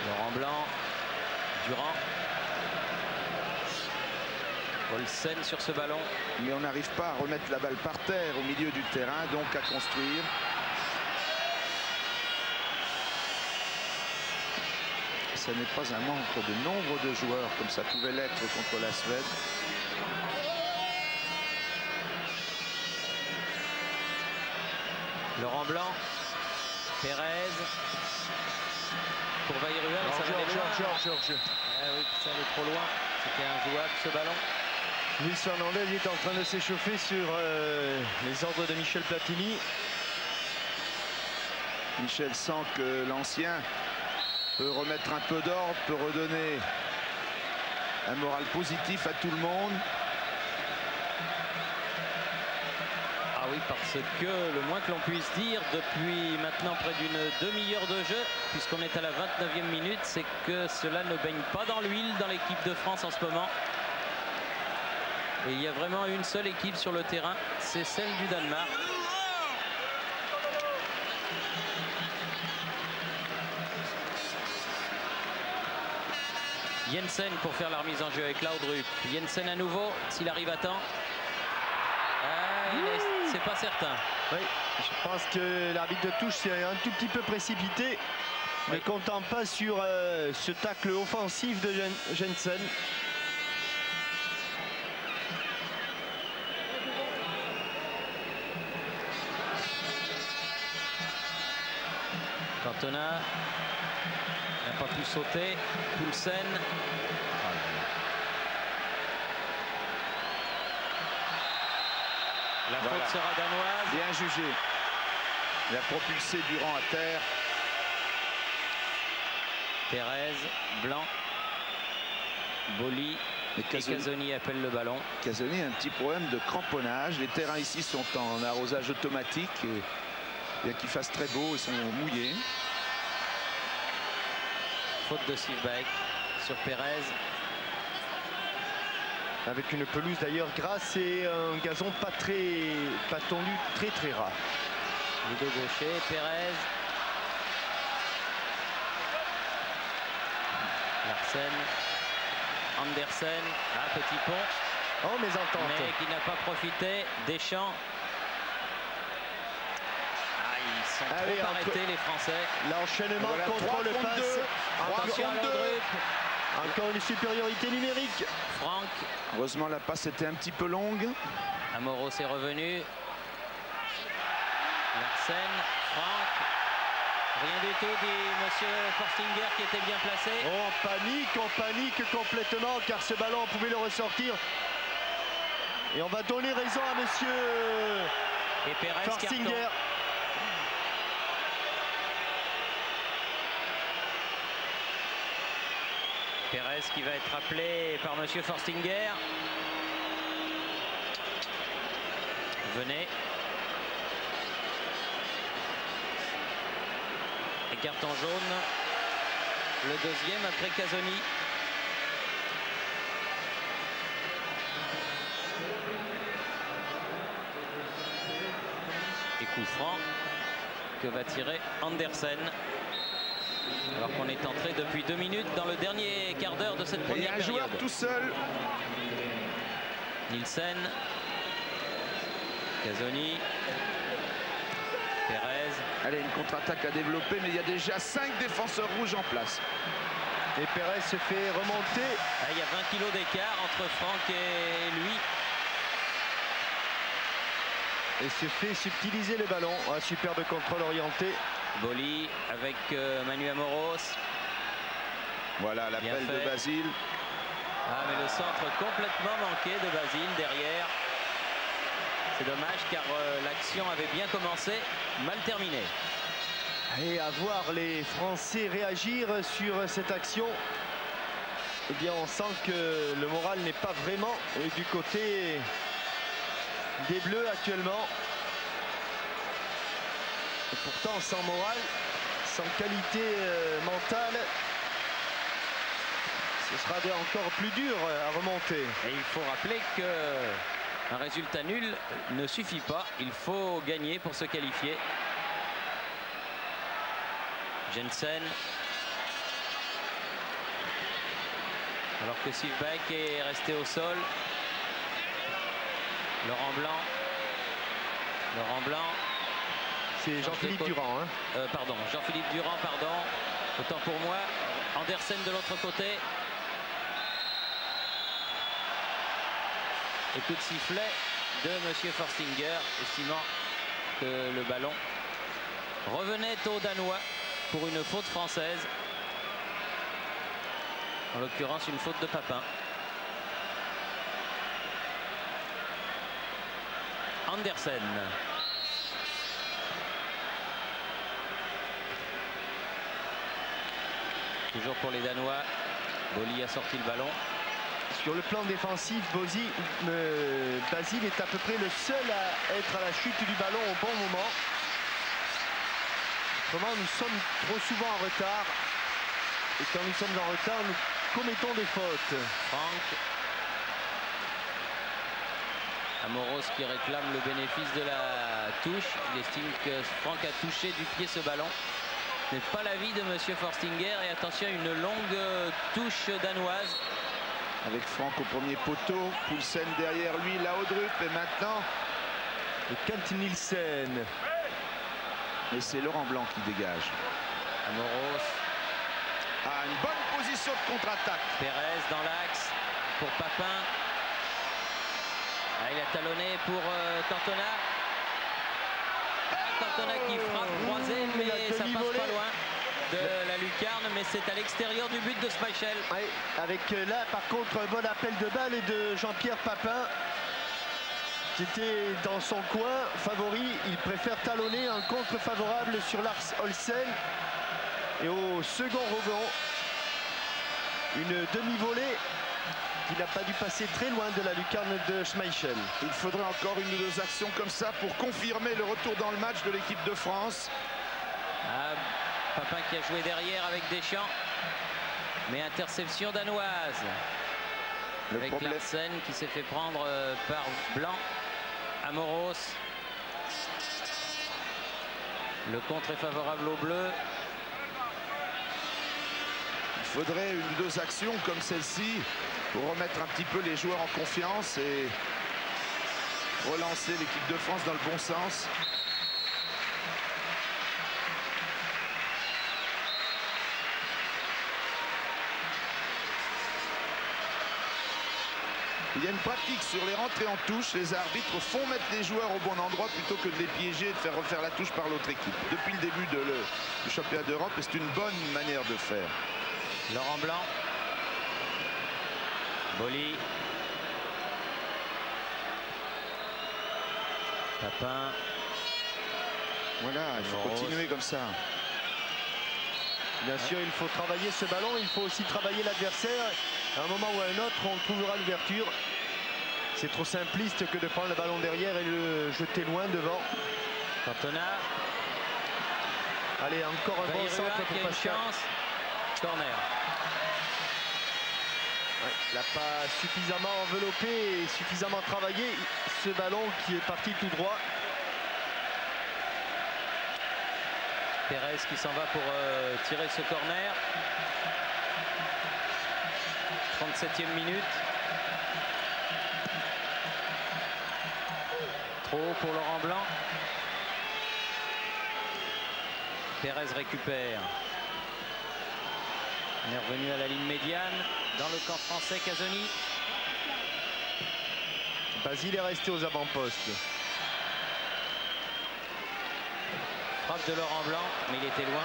Laurent Blanc, Durand. Olsen sur ce ballon. Mais on n'arrive pas à remettre la balle par terre au milieu du terrain, donc à construire. Ce n'est pas un manque de nombre de joueurs comme ça pouvait l'être contre la Suède. Laurent Blanc, Perez. Pour Vaillirua, mais ça allait loin. Ah oui, ça allait trop loin. C'était injouable ce ballon. Luis Fernandez est en train de s'échauffer sur les ordres de Michel Platini. Michel sent que l'ancien peut remettre un peu d'ordre, peut redonner un moral positif à tout le monde. Ah oui, parce que le moins que l'on puisse dire depuis maintenant près d'une demi-heure de jeu, puisqu'on est à la 29e minute, c'est que cela ne baigne pas dans l'huile dans l'équipe de France en ce moment. Et il y a vraiment une seule équipe sur le terrain, c'est celle du Danemark. Jensen pour faire la remise en jeu avec Laudrup. Jensen à nouveau, s'il arrive à temps. Ah, il est c'est pas certain. Oui, je pense que l'arbitre de touche s'est un tout petit peu précipité. Ne comptant pas sur ce tacle offensif de Jensen. Cantona n'a pas pu sauter. Poulsen. La faute sera danoise. Bien jugé. Il a propulsé Durand à terre. Pérez, Blanc, Boli et Casoni appellent le ballon. Casoni a un petit problème de cramponnage. Les terrains ici sont en arrosage automatique. Et bien qu'il fasse très beau, ils sont mouillés. Faute de Sivbæk sur Pérez. Avec une pelouse d'ailleurs grasse et un gazon pas tendu, très rare. Les deux gauchers, Pérez. Larsen. Andersen. Petit pont. Oh, mésentente. Mais qui n'a pas profité. Deschamps. Ils sont trop arrêtés les Français. L'enchaînement contre le passe. Attention à Laudrup. Encore une supériorité numérique. Franck. Heureusement la passe était un petit peu longue. Amoros est revenu. Larsen. Franck. Rien du tout, dit monsieur Forstinger qui était bien placé. Oh, on panique complètement car ce ballon on pouvait le ressortir. Et on va donner raison à monsieur et Pérez, Forstinger. Carton. Pérez qui va être appelé par monsieur Forstinger. Venez. Et carton jaune. Le deuxième après Casoni. Et coup franc que va tirer Andersen. Alors qu'on est entré depuis 2 minutes dans le dernier quart d'heure de cette première période. Un joueur tout seul. Nielsen. Casoni. Pérez. Allez, une contre-attaque à développer, mais il y a déjà 5 défenseurs rouges en place. Et Pérez se fait remonter. Il y a 20 kilos d'écart entre Franck et lui. Et se fait subtiliser le ballon. Un superbe contrôle orienté. Boli avec Manu Amoros. Voilà l'appel de Basile. Mais le centre complètement manqué de Basile derrière. C'est dommage car l'action avait bien commencé, mal terminé. Et à voir les Français réagir sur cette action, eh bien on sent que le moral n'est pas vraiment du côté des Bleus actuellement. Et pourtant sans moral, sans qualité mentale, ce sera encore plus dur à remonter. Et il faut rappeler qu'un résultat nul ne suffit pas. Il faut gagner pour se qualifier. Jensen. Alors que Sivbæk est resté au sol. Laurent Blanc. C'est Jean-Philippe Durand. Pardon, Jean-Philippe Durand, pardon. Autant pour moi. Andersen de l'autre côté. Et coup de sifflet de monsieur Forstinger, estimant que le ballon revenait aux Danois pour une faute française. En l'occurrence, une faute de Papin. Andersen. Toujours pour les Danois. Boli a sorti le ballon. Sur le plan défensif, Basile est à peu près le seul à être à la chute du ballon au bon moment. Autrement, nous sommes trop souvent en retard. Et quand nous sommes en retard, nous commettons des fautes. Franck. Amoros qui réclame le bénéfice de la touche. Il estime que Franck a touché du pied ce ballon. Ce n'est pas l'avis de monsieur Forstinger. Et attention, une longue touche danoise. Avec Franck au premier poteau, Poulsen derrière lui, Laudrup. Et maintenant, de Kent Nielsen. Et c'est Laurent Blanc qui dégage. Amoros. Ah, une bonne position de contre-attaque. Pérez dans l'axe pour Papin. Ah, il a talonné pour Cantona. Cantona qui frappe croisé, mais ça passe pas loin de la lucarne, mais c'est à l'extérieur du but de Schmeichel. Oui, avec là par contre un bon appel de balle de Jean-Pierre Papin qui était dans son coin favori. Il préfère talonner un contre favorable sur Lars Olsen. Et au second rebond, une demi-volée qui n'a pas dû passer très loin de la lucarne de Schmeichel. Il faudrait encore une ou deux actions comme ça pour confirmer le retour dans le match de l'équipe de France. Ah, Papin qui a joué derrière avec Deschamps. Mais interception danoise. Avec Larsen qui s'est fait prendre par Blanc. Amoros. Le contre est favorable aux Bleus. Il faudrait une ou deux actions comme celle-ci pour remettre un petit peu les joueurs en confiance et relancer l'équipe de France dans le bon sens. Il y a une pratique sur les rentrées en touche. Les arbitres font mettre les joueurs au bon endroit plutôt que de les piéger et de faire refaire la touche par l'autre équipe. Depuis le début du championnat d'Europe, c'est une bonne manière de faire. Laurent Blanc. Boly. Papin. Voilà, il faut continuer comme ça. Bien sûr, il faut travailler ce ballon, il faut aussi travailler l'adversaire. À un moment ou à un autre, on trouvera l'ouverture. C'est trop simpliste que de prendre le ballon derrière et le jeter loin devant. Cantona. Allez, encore un bon centre pour Pascal. Corner. Ouais, il n'a pas suffisamment enveloppé et suffisamment travaillé ce ballon qui est parti tout droit. Pérez qui s'en va pour tirer ce corner. 37e minute. Trop haut pour Laurent Blanc. Pérez récupère. On est revenu à la ligne médiane dans le camp français. Casoni. Basile est resté aux avant-postes. Frappe de Laurent Blanc, mais il était loin.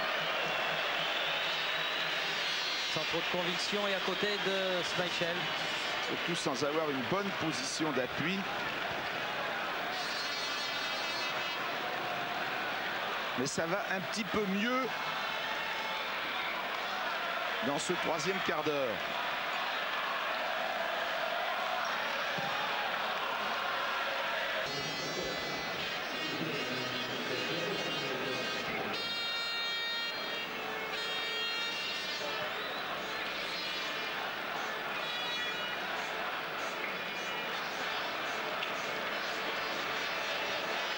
Sans trop de conviction et à côté de Schmeichel. Surtout sans avoir une bonne position d'appui. Mais ça va un petit peu mieux dans ce troisième quart d'heure.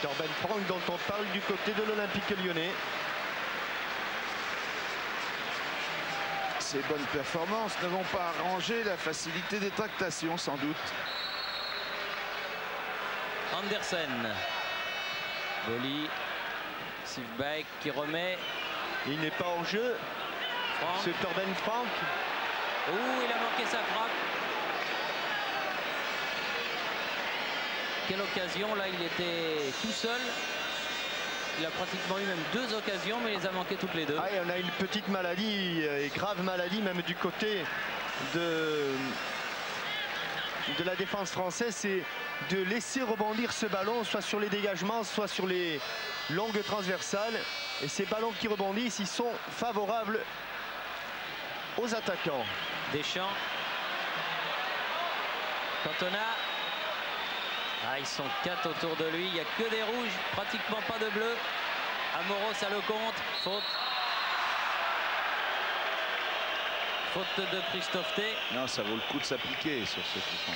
Torben Frank dont on parle du côté de l'Olympique lyonnais. Ces bonnes performances ne vont pas arranger la facilité des tractations sans doute. Andersen. Boly. Sivbæk qui remet. Il n'est pas en jeu. Franck. Ce Torben Frank. Ouh, il a manqué sa frappe. Quelle occasion, là il était tout seul. Il a pratiquement eu même 2 occasions, mais il les a manquées toutes les deux. Ah, et on a une petite maladie, et grave maladie même du côté de la défense française, c'est de laisser rebondir ce ballon, soit sur les dégagements, soit sur les longues transversales. Et ces ballons qui rebondissent, ils sont favorables aux attaquants. Deschamps. Cantona. Ah, ils sont 4 autour de lui. Il n'y a que des rouges, pratiquement pas de bleus. Amoros a le contre. Faute. Faute de Christophe T. Non, ça vaut le coup de s'appliquer sur ce coup franc.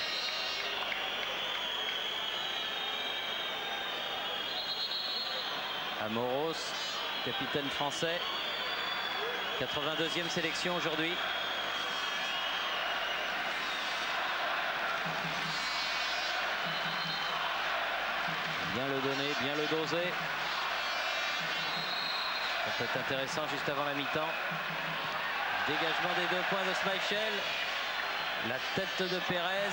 Amoros, capitaine français. 82e sélection aujourd'hui. Bien le donner, bien le doser. Ça peut être intéressant juste avant la mi-temps. Dégagement des 2 points de Schmeichel. La tête de Pérez.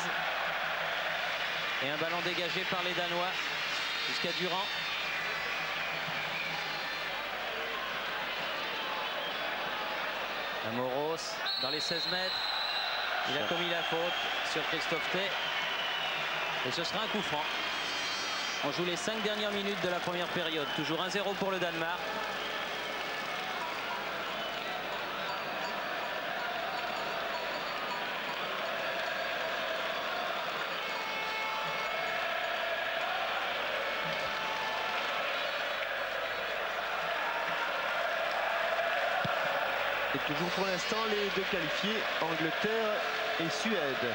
Et un ballon dégagé par les Danois jusqu'à Durand. Amoros dans les 16 mètres. Il a commis la faute sur Christophe Thé. Et ce sera un coup franc. On joue les 5 dernières minutes de la première période. Toujours 1-0 pour le Danemark. Et toujours pour l'instant les 2 qualifiés, Angleterre et Suède.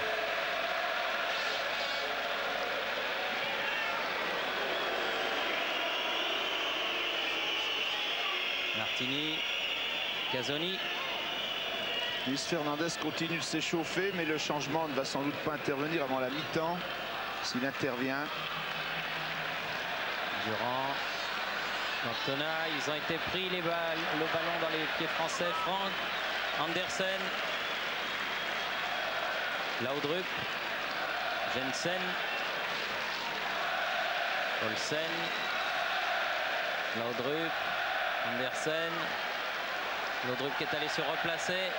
Martini, Casoni. Luis Fernandez continue de s'échauffer, mais le changement ne va sans doute pas intervenir avant la mi-temps. S'il intervient. Durand, Cantona, ils ont été pris le ballon dans les pieds français. Franck, Andersen, Laudrup, Jensen, Olsen, Laudrup, Andersen, Laudrup qui est allé se replacer.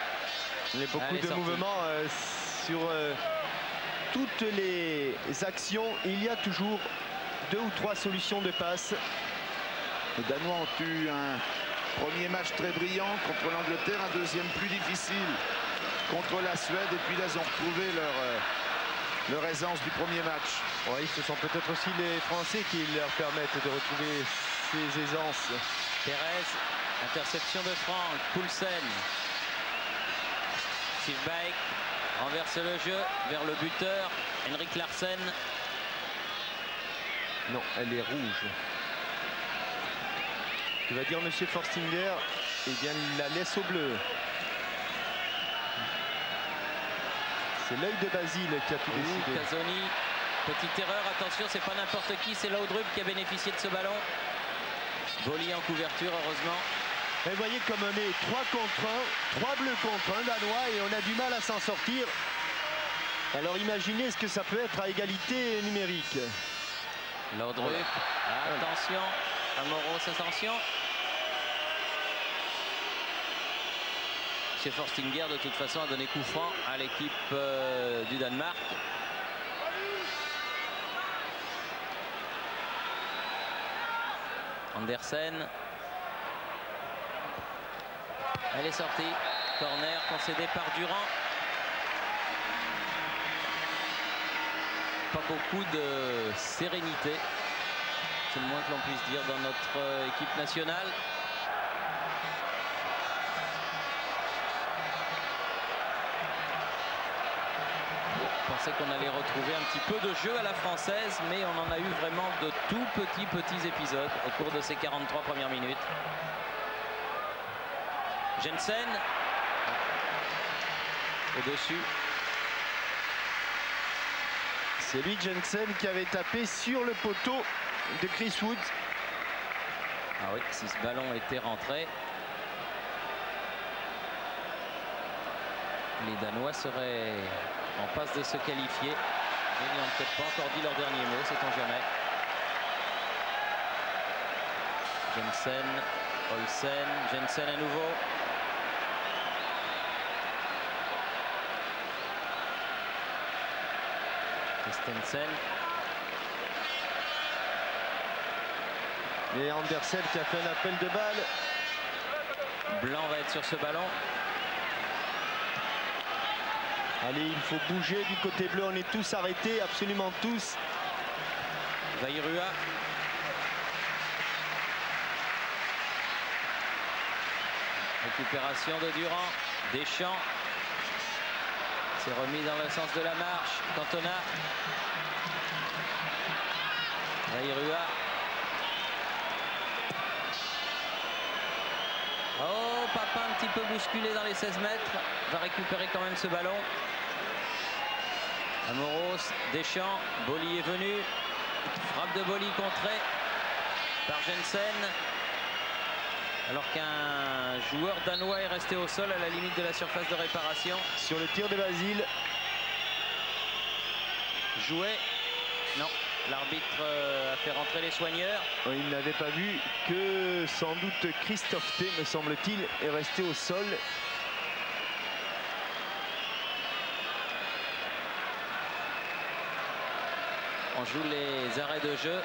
Il y a beaucoup de mouvements sur toutes les actions. Il y a toujours 2 ou 3 solutions de passe. Les Danois ont eu un premier match très brillant contre l'Angleterre, un deuxième plus difficile contre la Suède. Et puis là, ils ont retrouvé leur aisance du premier match. Ouais, ce sont peut-être aussi les Français qui leur permettent de retrouver ces aisances. Pérez, interception de Franck, Poulsen. Sivbæk renverse le jeu vers le buteur, Henrik Larsen. Non, elle est rouge. Tu vas dire monsieur Forstinger, eh bien il la laisse au bleu. C'est l'œil de Basile qui a tout décidé. Casoni, petite erreur, attention, c'est pas n'importe qui, c'est Laudrup qui a bénéficié de ce ballon. Boli en couverture, heureusement. Et vous voyez comme on est 3 contre 1, 3 bleus contre 1 danois et on a du mal à s'en sortir. Alors imaginez ce que ça peut être à égalité numérique. Laudrup, attention, Amoros, attention. M. Forstinger, de toute façon, a donné coup franc à l'équipe du Danemark. Andersen. Elle est sortie. Corner concédé par Durand. Pas beaucoup de sérénité. C'est le moins que l'on puisse dire dans notre équipe nationale. On pensait qu'on allait retrouver un petit peu de jeu à la française, mais on en a eu vraiment de tout petits épisodes au cours de ces 43 premières minutes. Jensen au-dessus. C'est lui, Jensen, qui avait tapé sur le poteau de Chris Wood. Ah oui, si ce ballon était rentré, les Danois seraient en passe de se qualifier. Ils n'ont peut-être pas encore dit leur dernier mot, sait-on jamais. Jensen, Olsen, Jensen à nouveau. Christensen. Et Andersen qui a fait un appel de balle. Blanc va être sur ce ballon. Allez, il faut bouger du côté bleu. On est tous arrêtés, absolument tous. Vairua. Récupération de Durand. Deschamps. C'est remis dans le sens de la marche. Cantona. Vairua. Oh, Papin un petit peu bousculé dans les 16 mètres. Va récupérer quand même ce ballon. Amoros, Deschamps, Boli est venu. Frappe de Boly contrée par Jensen. Alors qu'un joueur danois est resté au sol à la limite de la surface de réparation. Sur le tir de Basile. Joué. Non, l'arbitre a fait rentrer les soigneurs. Il n'avait pas vu que sans doute Christophe T, me semble-t-il, est resté au sol. On joue les arrêts de jeu.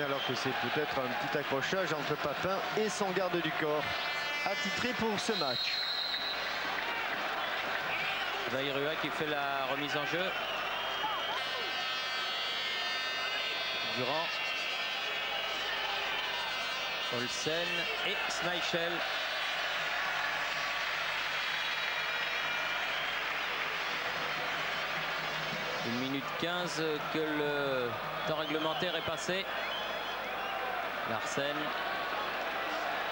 Alors que c'est peut-être un petit accrochage entre Papin et son garde du corps attitré pour ce match. Vairua qui fait la remise en jeu. Durand. Olsen et Schmeichel. Une minute 15 que le temps réglementaire est passé. Larsen,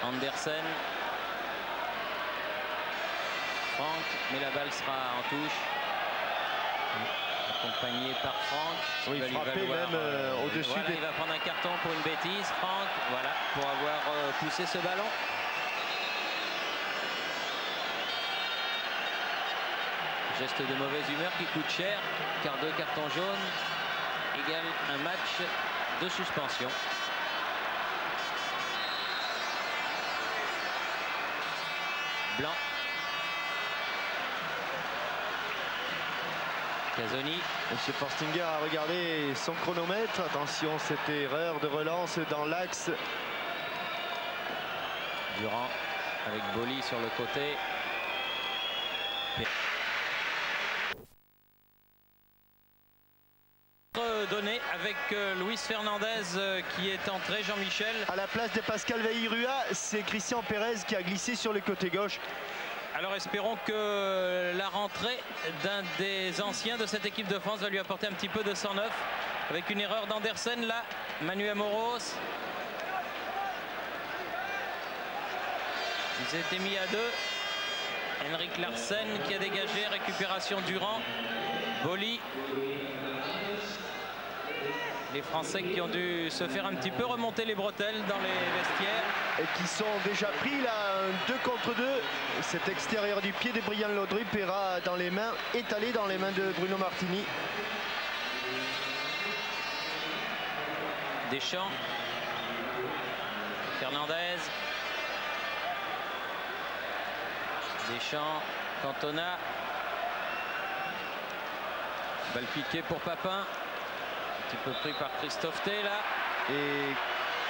Andersen, Franck, mais la balle sera en touche. Accompagné par Franck. Oui, frappé même au-dessus. Voilà, il va prendre un carton pour une bêtise. Franck, voilà, pour avoir poussé ce ballon. Geste de mauvaise humeur qui coûte cher, car 2 cartons jaunes égale un match de suspension. Blanc. Casoni. Monsieur Forstinger a regardé son chronomètre. Attention, cette erreur de relance dans l'axe. Durand avec Boly sur le côté. Donné avec Luis Fernandez qui est entré, Jean-Michel. À la place de Pascal Vairua, c'est Christian Pérez qui a glissé sur le côté gauche. Alors espérons que la rentrée d'un des anciens de cette équipe de France va lui apporter un petit peu de sang neuf. Avec une erreur d'Andersen là, Manu Amoros. Ils étaient mis à 2. Henrik Larsen qui a dégagé, récupération Durand. Boly. Les Français qui ont dû se faire un petit peu remonter les bretelles dans les vestiaires. Et qui sont déjà pris là, 2 contre 2. Cet extérieur du pied de Brian Laudrup ira dans les mains, étalé dans les mains de Bruno Martini. Deschamps. Fernandez. Deschamps. Cantona. Balle piquée pour Papin. Un petit peu pris par Christophe T là. Et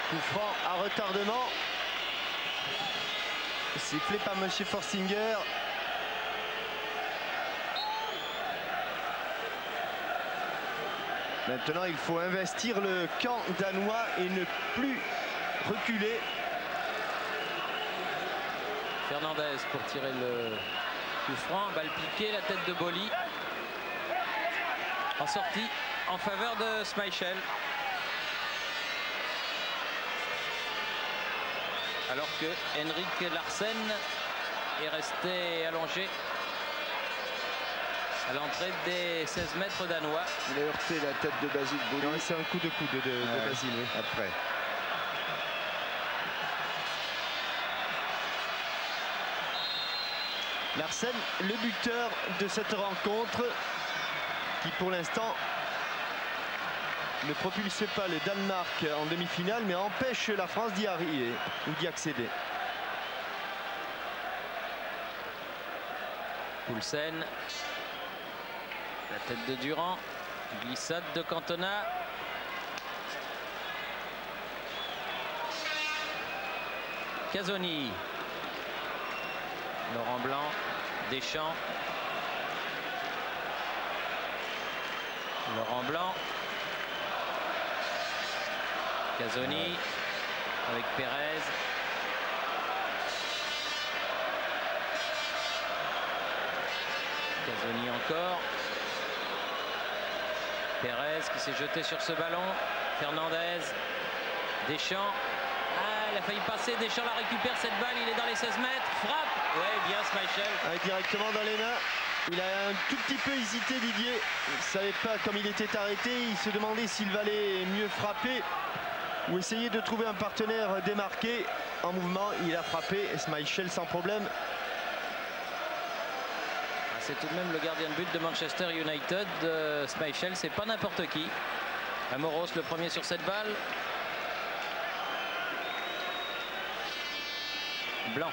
coup franc à retardement. Sifflé par monsieur Forstinger. Maintenant, il faut investir le camp danois et ne plus reculer. Fernandez pour tirer le coup franc. Balle piquée, la tête de Boly. En sortie en faveur de Schmeichel. Alors que Henrik Larsen est resté allongé à l'entrée des 16 mètres danois. Il a heurté la tête de Basile Boly. C'est un coup de coude de Basile, oui. Après. Larsen, le buteur de cette rencontre, qui pour l'instant ne propulse pas le Danemark en demi-finale, mais empêche la France d'y arriver ou d'y accéder. Poulsen, la tête de Durand, glissade de Cantona. Casoni, Laurent Blanc, Deschamps. Laurent Blanc. Casoni avec Pérez. Casoni encore. Pérez qui s'est jeté sur ce ballon. Fernandez. Deschamps. Ah, il a failli passer. Deschamps la récupère cette balle. Il est dans les 16 mètres. Frappe. Ouais, bien Schmeichel. Directement dans les mains. Il a un tout petit peu hésité, Didier. Il ne savait pas, comme il était arrêté, il se demandait s'il valait mieux frapper ou essayer de trouver un partenaire démarqué. En mouvement, il a frappé. Schmeichel sans problème. C'est tout de même le gardien de but de Manchester United. Schmeichel, c'est pas n'importe qui. Amoros le premier sur cette balle. Blanc.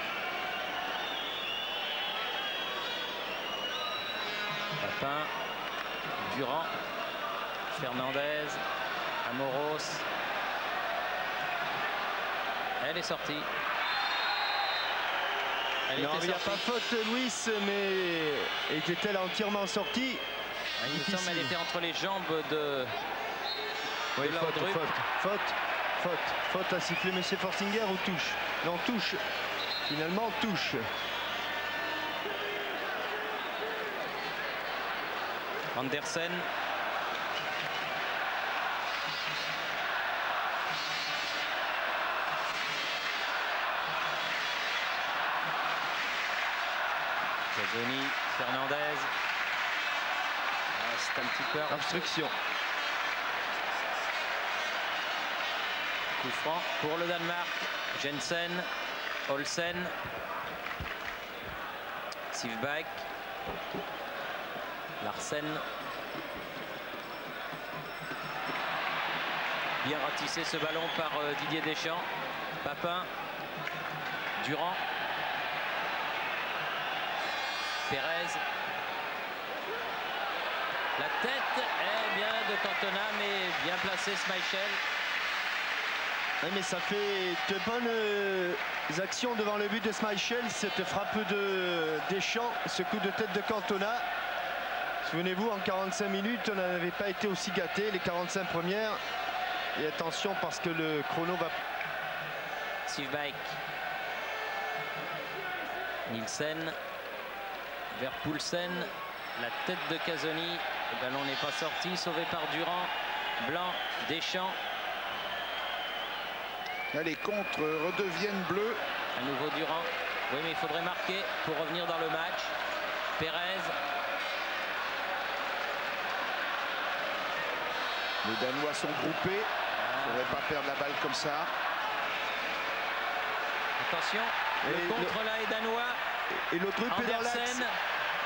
Papin. Durand. Fernandez. Amoros. Elle est sortie. Non, il n'y a pas faute, Luis, mais était-elle entièrement sortie? Il me semble qu'elle était entre les jambes de... Oui, faute à siffler M. Forstinger ou touche? Non, touche. Finalement, touche. Andersen. Casoni, Fernandez. Ah, c'est un petit peu obstruction. Coup franc pour le Danemark. Jensen, Olsen, Sivbæk, Larsen. Bien ratissé ce ballon par Didier Deschamps. Papin, Durand. Pérez. La tête est bien de Cantona, mais bien placé Schmeichel. Oui, mais ça fait de bonnes actions devant le but de Schmeichel. Cette frappe de Deschamps, ce coup de tête de Cantona. Souvenez-vous, en 45 minutes, on n'avait pas été aussi gâtés, les 45 premières. Et attention, parce que le chrono va... Sivbæk. Nielsen. Vers Poulsen, la tête de Casoni, le ballon n'est pas sorti, sauvé par Durand, Blanc, Deschamps. Là, les contres redeviennent bleus. À nouveau Durand, oui mais il faudrait marquer pour revenir dans le match. Pérez. Les Danois sont groupés, il ne faudrait pas perdre la balle comme ça. Attention, le contre là est danois. Et l'autre est dans l'axe.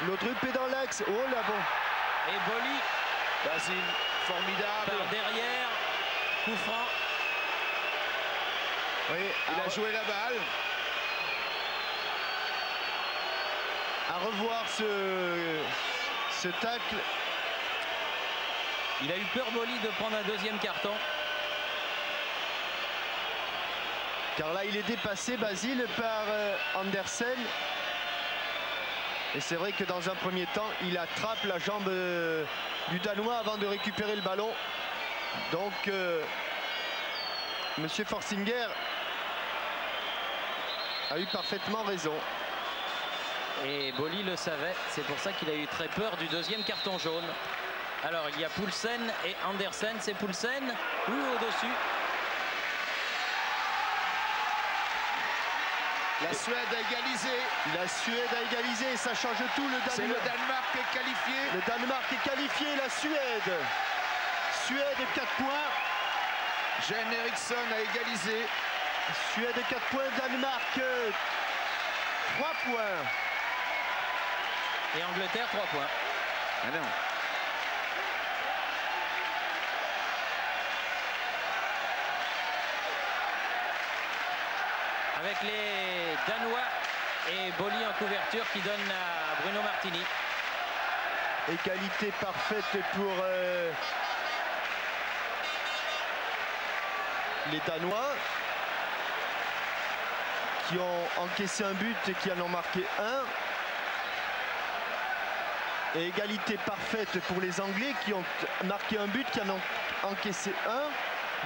L'autre est dans l'axe. Oh là bon. Et Boli. Basile, formidable. Par derrière. Coup franc. Oui, il a joué la balle. À revoir ce tacle. Il a eu peur, Boli, de prendre un deuxième carton. Car là, il est dépassé, Basile, par Andersen. Et c'est vrai que dans un premier temps, il attrape la jambe du Danois avant de récupérer le ballon. Donc, M. Forstinger a eu parfaitement raison. Et Boli le savait, c'est pour ça qu'il a eu très peur du deuxième carton jaune. Alors, il y a Poulsen et Andersen. C'est Poulsen ou au-dessus? La Suède a égalisé. La Suède a égalisé, ça change tout. C'est le Danemark qui est qualifié. Le Danemark est qualifié, la Suède. Suède 4 points. Jean Eriksson a égalisé. Suède 4 points, Danemark 3 points. Et Angleterre 3 points. Ah non. Avec les Danois et Boli en couverture qui donne à Bruno Martini. Égalité parfaite pour les Danois qui ont encaissé un but et qui en ont marqué un. Et égalité parfaite pour les Anglais qui ont marqué un but, qui en ont encaissé un.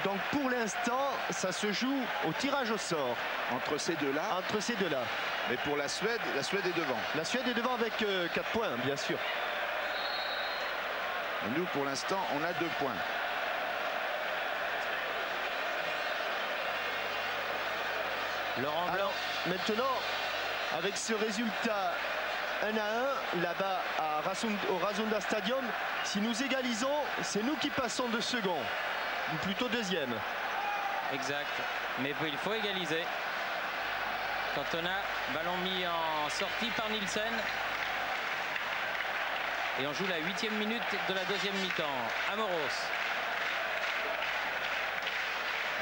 Donc pour l'instant, ça se joue au tirage au sort. Entre ces deux-là. Entre ces deux-là. Mais pour la Suède est devant. La Suède est devant avec 4 points, bien sûr. Et nous, pour l'instant, on a 2 points. Laurent Blanc. Alors, maintenant, avec ce résultat 1-1 là-bas au Razunda Stadium, si nous égalisons, c'est nous qui passons de second, ou plutôt deuxième. Exact. Mais il faut égaliser. Cantona, ballon mis en sortie par Nielsen. Et on joue la 8e minute de la deuxième mi-temps. Amoros.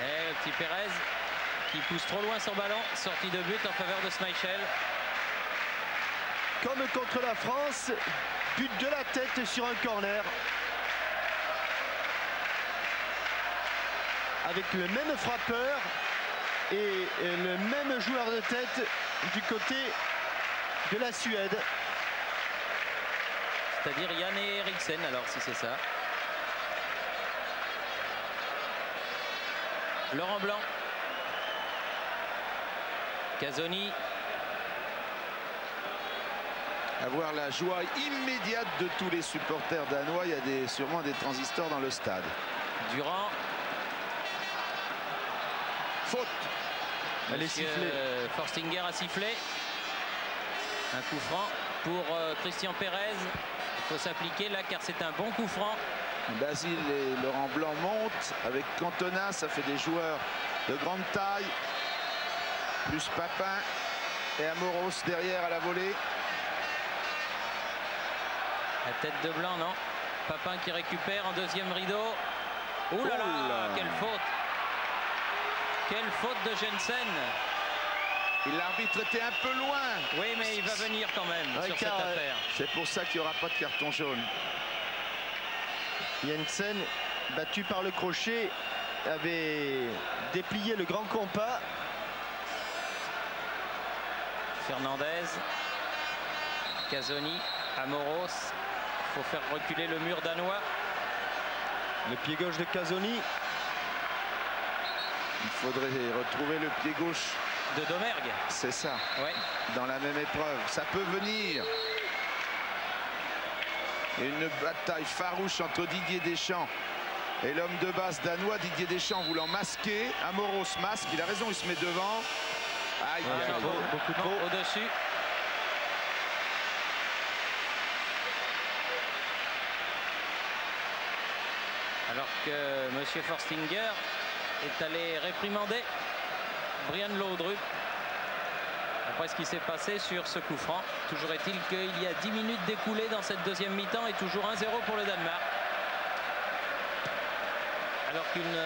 Et le petit Pérez qui pousse trop loin son ballon. Sortie de but en faveur de Schmeichel. Comme contre la France, but de la tête sur un corner. Avec le même frappeur et le même joueur de tête du côté de la Suède. C'est-à-dire Yann et Eriksen, alors si c'est ça. Laurent Blanc. Casoni. Avoir la joie immédiate de tous les supporters danois. Il y a sûrement des transistors dans le stade. Durand. Faute. Elle est sifflée. Forstinger a sifflé. Un coup franc pour Christian Pérez. Il faut s'appliquer là car c'est un bon coup franc. Basile et Laurent Blanc montent. Avec Cantona, ça fait des joueurs de grande taille. Plus Papin et Amoros derrière à la volée. La tête de Blanc, non. Papin qui récupère en deuxième rideau. Ouh là là, quelle faute. Quelle faute de Jensen. Et l'arbitre était un peu loin. Oui, mais il va venir quand même sur cette affaire. C'est pour ça qu'il n'y aura pas de carton jaune. Jensen, battu par le crochet, avait déplié le grand compas. Fernandez. Casoni. Amoros. Il faut faire reculer le mur danois. Le pied gauche de Casoni. Il faudrait retrouver le pied gauche de Domergue. C'est ça. Ouais. Dans la même épreuve. Ça peut venir. Et une bataille farouche entre Didier Deschamps et l'homme de base danois. Didier Deschamps voulant masquer. Amoros masque. Il a raison, il se met devant. Aïe, aïe, aïe. Beaucoup trop au-dessus. Alors que M. Forstinger est allé réprimander Brian Laudrup après ce qui s'est passé sur ce coup franc. Toujours est-il qu'il y a 10 minutes d'écoulées dans cette deuxième mi-temps et toujours 1-0 pour le Danemark. Alors qu'une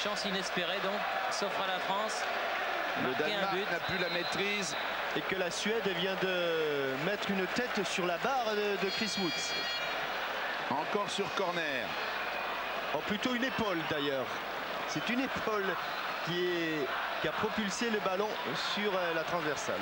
chance inespérée donc s'offre à la France. Le Danemark n'a plus la maîtrise. Et que la Suède vient de mettre une tête sur la barre de Chris Woods. Encore sur corner. Oh, plutôt une épaule d'ailleurs. C'est une épaule qui a propulsé le ballon sur la transversale.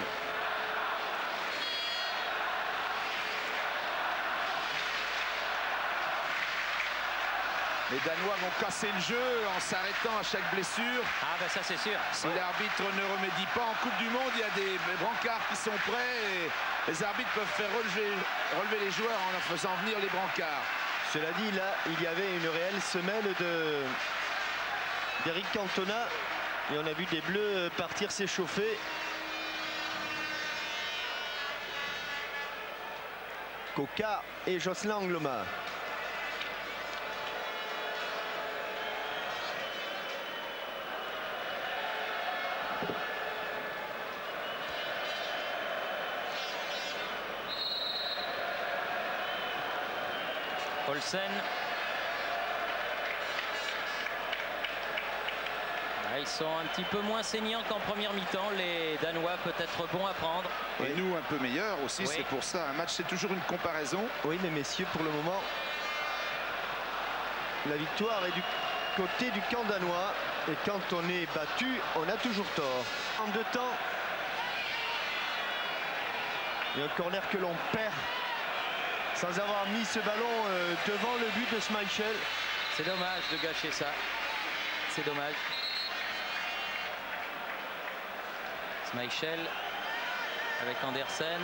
Les Danois vont casser le jeu en s'arrêtant à chaque blessure. Ah ben ça c'est sûr. Si l'arbitre ne remédie pas en Coupe du Monde, il y a des brancards qui sont prêts et les arbitres peuvent faire relever les joueurs en faisant venir les brancards. Cela dit, là, il y avait une réelle semelle d'Eric Cantona et on a vu des Bleus partir s'échauffer. Coca et Jocelyn Angloma. Olsen. Ils sont un petit peu moins saignants qu'en première mi-temps. Les Danois peut-être bons à prendre. Et nous un peu meilleurs aussi, c'est pour ça. Un match, c'est toujours une comparaison. Oui, mais messieurs, pour le moment, la victoire est du côté du camp danois. Et quand on est battu, on a toujours tort. En 2 temps, il y a un corner que l'on perd sans avoir mis ce ballon devant le but de Schmeichel. C'est dommage de gâcher ça. c'est dommage. Schmeichel avec Andersen.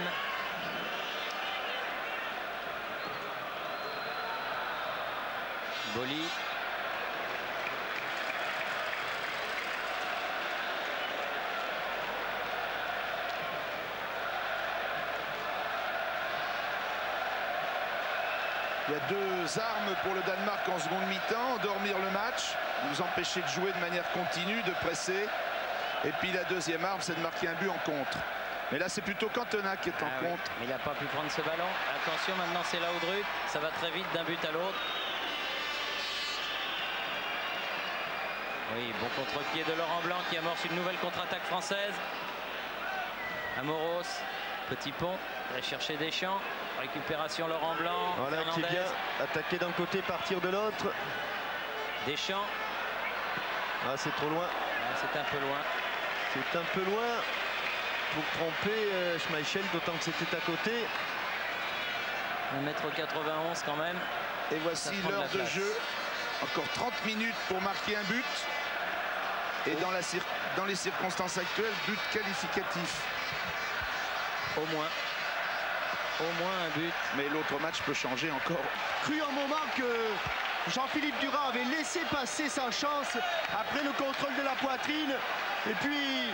Boly. Il y a deux armes pour le Danemark en seconde mi-temps. Endormir le match, vous empêcher de jouer de manière continue, de presser. Et puis la deuxième arme, c'est de marquer un but en contre. Mais là, c'est plutôt Cantona qui est en contre. Oui, mais il n'a pas pu prendre ce ballon. Attention, maintenant c'est Laudrup. Ça va très vite d'un but à l'autre. Oui, bon contre-pied de Laurent Blanc qui amorce une nouvelle contre-attaque française. Amoros, petit pont, va chercher Deschamps. Récupération Laurent Blanc. Voilà qui vient attaquer d'un côté, partir de l'autre. Deschamps. Ah, c'est trop loin. Ah, c'est un peu loin. C'est un peu loin pour tromper Schmeichel, d'autant que c'était à côté. 1m91 quand même. Et voici l'heure de jeu. Encore 30 minutes pour marquer un but. Et dans les circonstances actuelles, but qualificatif. Au moins un but. Mais l'autre match peut changer encore. Cru un moment que Jean-Philippe Durand avait laissé passer sa chance après le contrôle de la poitrine. Et puis,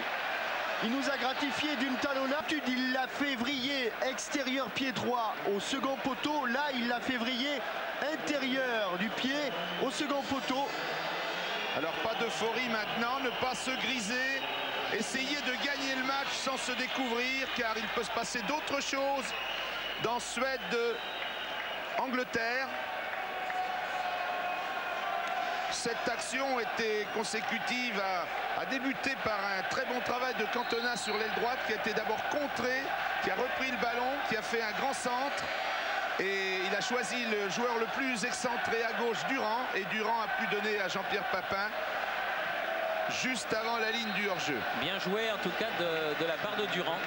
il nous a gratifié d'une talonnade. Il l'a fait vriller extérieur pied droit au second poteau. Là, il l'a fait vriller intérieur du pied au second poteau. Alors, pas d'euphorie maintenant, ne pas se griser. Essayer de gagner le match sans se découvrir, car il peut se passer d'autres choses dans Suède-Angleterre. Cette action était consécutive à débuter par un très bon travail de Cantona sur l'aile droite, qui a été d'abord contré, qui a repris le ballon, qui a fait un grand centre. Et il a choisi le joueur le plus excentré à gauche, Durand. Et Durand a pu donner à Jean-Pierre Papin juste avant la ligne du hors-jeu. Bien joué en tout cas de la part de Durand.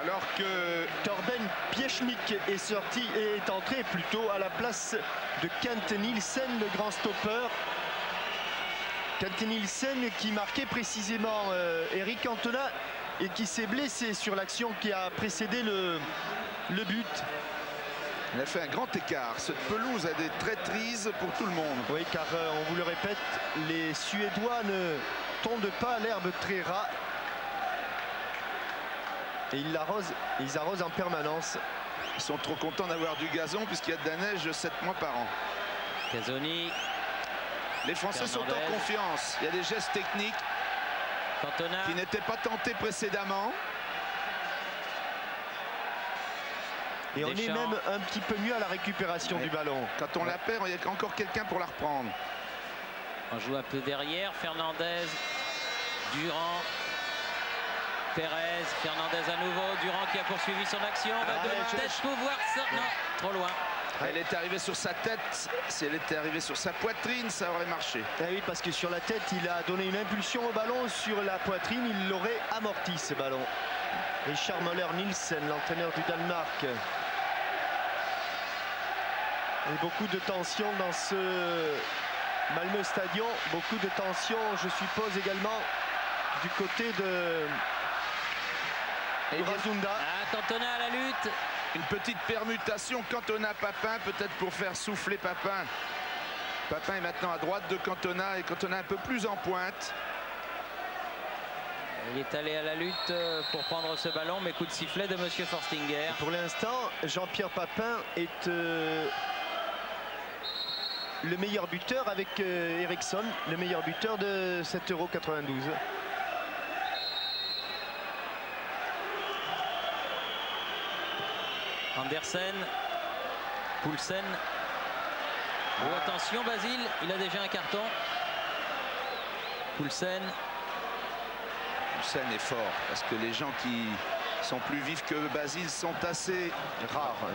Alors que Torben Piechnik est entré plutôt à la place de Kent Nielsen, le grand stopper. Kent Nielsen qui marquait précisément Eric Cantona et qui s'est blessé sur l'action qui a précédé le but. Il a fait un grand écart. Cette pelouse a des traîtrises pour tout le monde. Oui, car on vous le répète, les Suédois ne tondent pas l'herbe très ras. Et ils arrosent en permanence. Ils sont trop contents d'avoir du gazon puisqu'il y a de la neige 7 mois par an. Casoni. Les Français sont en confiance. Il y a des gestes techniques Cantona qui n'étaient pas tentés précédemment. Et on est même un petit peu mieux à la récupération du ballon. Quand on la perd, il y a encore quelqu'un pour la reprendre. On joue un peu derrière. Fernandez, Durand, Pérez, Fernandez à nouveau. Durand qui a poursuivi son action. Peut-être pouvoir ça. Non, trop loin. Elle est arrivée sur sa tête. Si elle était arrivée sur sa poitrine, ça aurait marché. Ah oui, parce que sur la tête, il a donné une impulsion au ballon. Sur la poitrine, il l'aurait amorti, ce ballon. Richard Møller Nielsen, l'entraîneur du Danemark. Et beaucoup de tension dans ce Malmö Stadion. Beaucoup de tension, je suppose, également du côté de Rasunda. Cantona à la lutte. Une petite permutation Cantona-Papin, peut-être pour faire souffler Papin. Papin est maintenant à droite de Cantona et Cantona un peu plus en pointe. Il est allé à la lutte pour prendre ce ballon, mais coup de sifflet de Monsieur Forstinger. Pour l'instant, Jean-Pierre Papin est le meilleur buteur avec Eriksson, le meilleur buteur de cet Euro 92. Andersen, Poulsen. Oh, attention Basile, il a déjà un carton. Poulsen. Poulsen est fort parce que les gens qui sont plus vifs que Basile sont assez rares.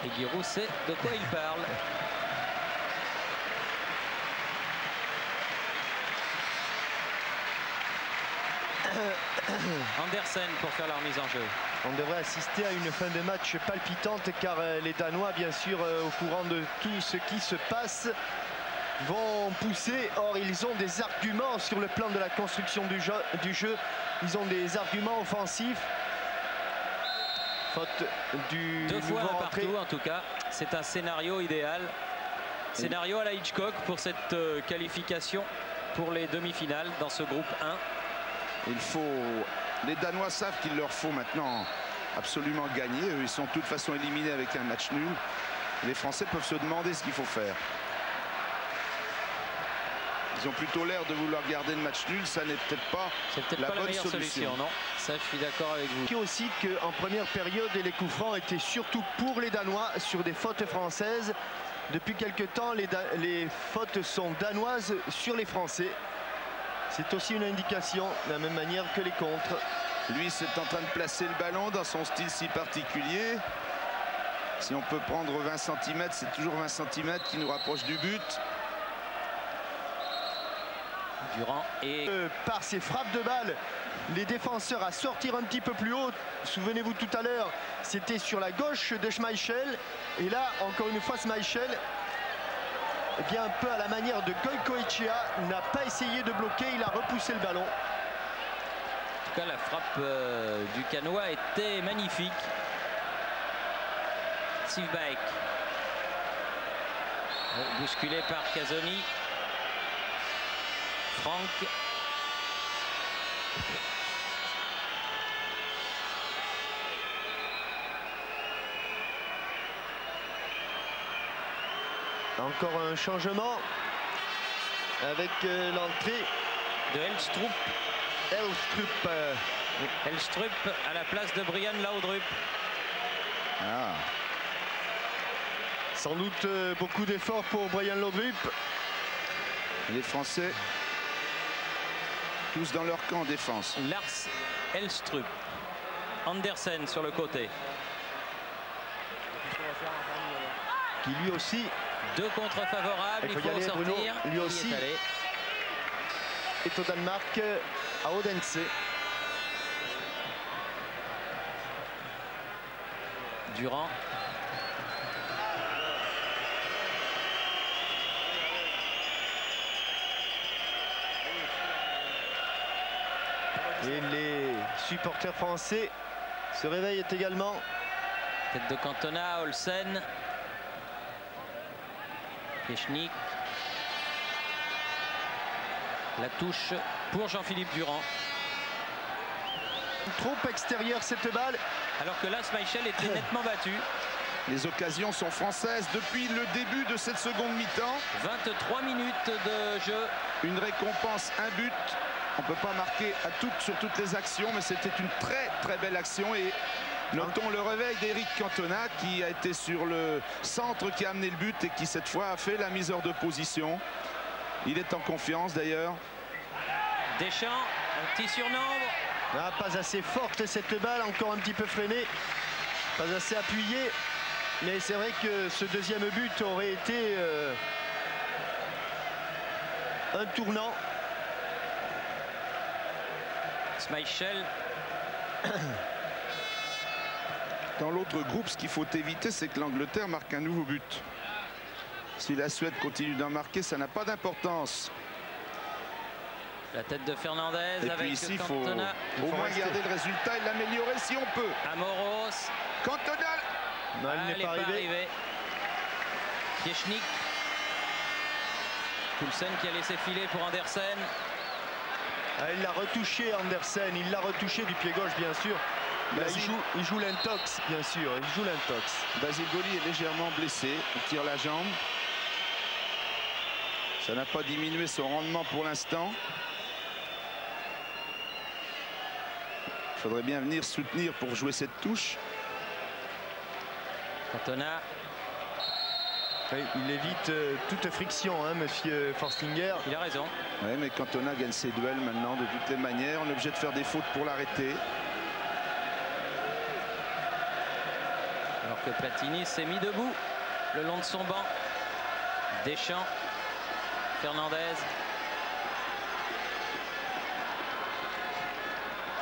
Et Giroud sait de quoi il parle. Andersen pour faire la remise en jeu. On devrait assister à une fin de match palpitante car les Danois, bien sûr, au courant de tout ce qui se passe. vont pousser. Or, ils ont des arguments sur le plan de la construction du jeu. Ils ont des arguments offensifs. Faute du Deux fois nouveau un rentré. partout en tout cas. C'est un scénario idéal. Scénario à la Hitchcock pour cette qualification pour les demi-finales dans ce groupe 1. Les Danois savent qu'il leur faut maintenant absolument gagner. Eux, ils sont de toute façon éliminés avec un match nul. Les Français peuvent se demander ce qu'il faut faire. Ils ont plutôt l'air de vouloir garder le match nul. Ça n'est peut-être pas la meilleure solution. Non, ça je suis d'accord avec vous. Et aussi qu'en première période, les coups francs étaient surtout pour les Danois sur des fautes françaises. Depuis quelque temps, les fautes sont danoises sur les Français. C'est aussi une indication, de la même manière que les contres. Lui, c'est en train de placer le ballon dans son style si particulier. Si on peut prendre 20 cm, c'est toujours 20 cm qui nous rapproche du but. Durand et par ses frappes de balle, les défenseurs à sortir un petit peu plus haut. Souvenez-vous tout à l'heure, c'était sur la gauche de Schmeichel. Et là, encore une fois, Schmeichel, eh bien, un peu à la manière de Goicoechea, n'a pas essayé de bloquer, il a repoussé le ballon. En tout cas, la frappe du Canois était magnifique. Sivbaek. Bousculé par Casoni. Franck. Encore un changement avec l'entrée De Helstrup. Helstrup à la place de Brian Laudrup. Ah. Sans doute beaucoup d'efforts pour Brian Laudrup. Les Français, tous dans leur camp en défense. Lars Helstrup. Andersen sur le côté. Qui lui aussi. Deux contres favorables, il faut sortir. Bruno, lui aussi est au Danemark, à Odense. Durand. Et les supporters français se réveillent également. Tête de Cantona, Olsen. Piechnik. La touche pour Jean-Philippe Durand. Trop extérieure cette balle. Alors que là, Schmeichel était nettement battu. Les occasions sont françaises depuis le début de cette seconde mi-temps. 23 minutes de jeu. Une récompense, un but. On ne peut pas marquer sur toutes les actions, mais c'était une très très belle action. Et notons le réveil d'Éric Cantona qui a été sur le centre, qui a amené le but et qui cette fois a fait la mise hors de position. Il est en confiance d'ailleurs. Deschamps, un petit surnombre. Ah, pas assez forte cette balle, encore un petit peu freinée. Pas assez appuyée. Mais c'est vrai que ce deuxième but aurait été un tournant. Schmeichel. Dans l'autre groupe, ce qu'il faut éviter, c'est que l'Angleterre marque un nouveau but. Si la Suède continue d'en marquer, ça n'a pas d'importance. La tête de Fernandez. Et avec puis ici, il faut Cantona. au moins garder le résultat et l'améliorer si on peut. Amoros. Cantona. Non, il n'est pas arrivé. Piechnik. Poulsen qui a laissé filer pour Andersen. Ah, il l'a retouché Andersen, il l'a retouché du pied gauche bien sûr. Là, il joue l'intox bien sûr, il joue l'intox. Basile Boli est légèrement blessé, il tire la jambe. Ça n'a pas diminué son rendement pour l'instant. Il faudrait bien venir soutenir pour jouer cette touche. Cantona. Oui, il évite toute friction, hein, monsieur Forstinger. Il a raison. Oui, mais Cantona gagne ses duels maintenant de toutes les manières. On est obligé de faire des fautes pour l'arrêter. Alors que Platini s'est mis debout le long de son banc. Deschamps. Fernandez.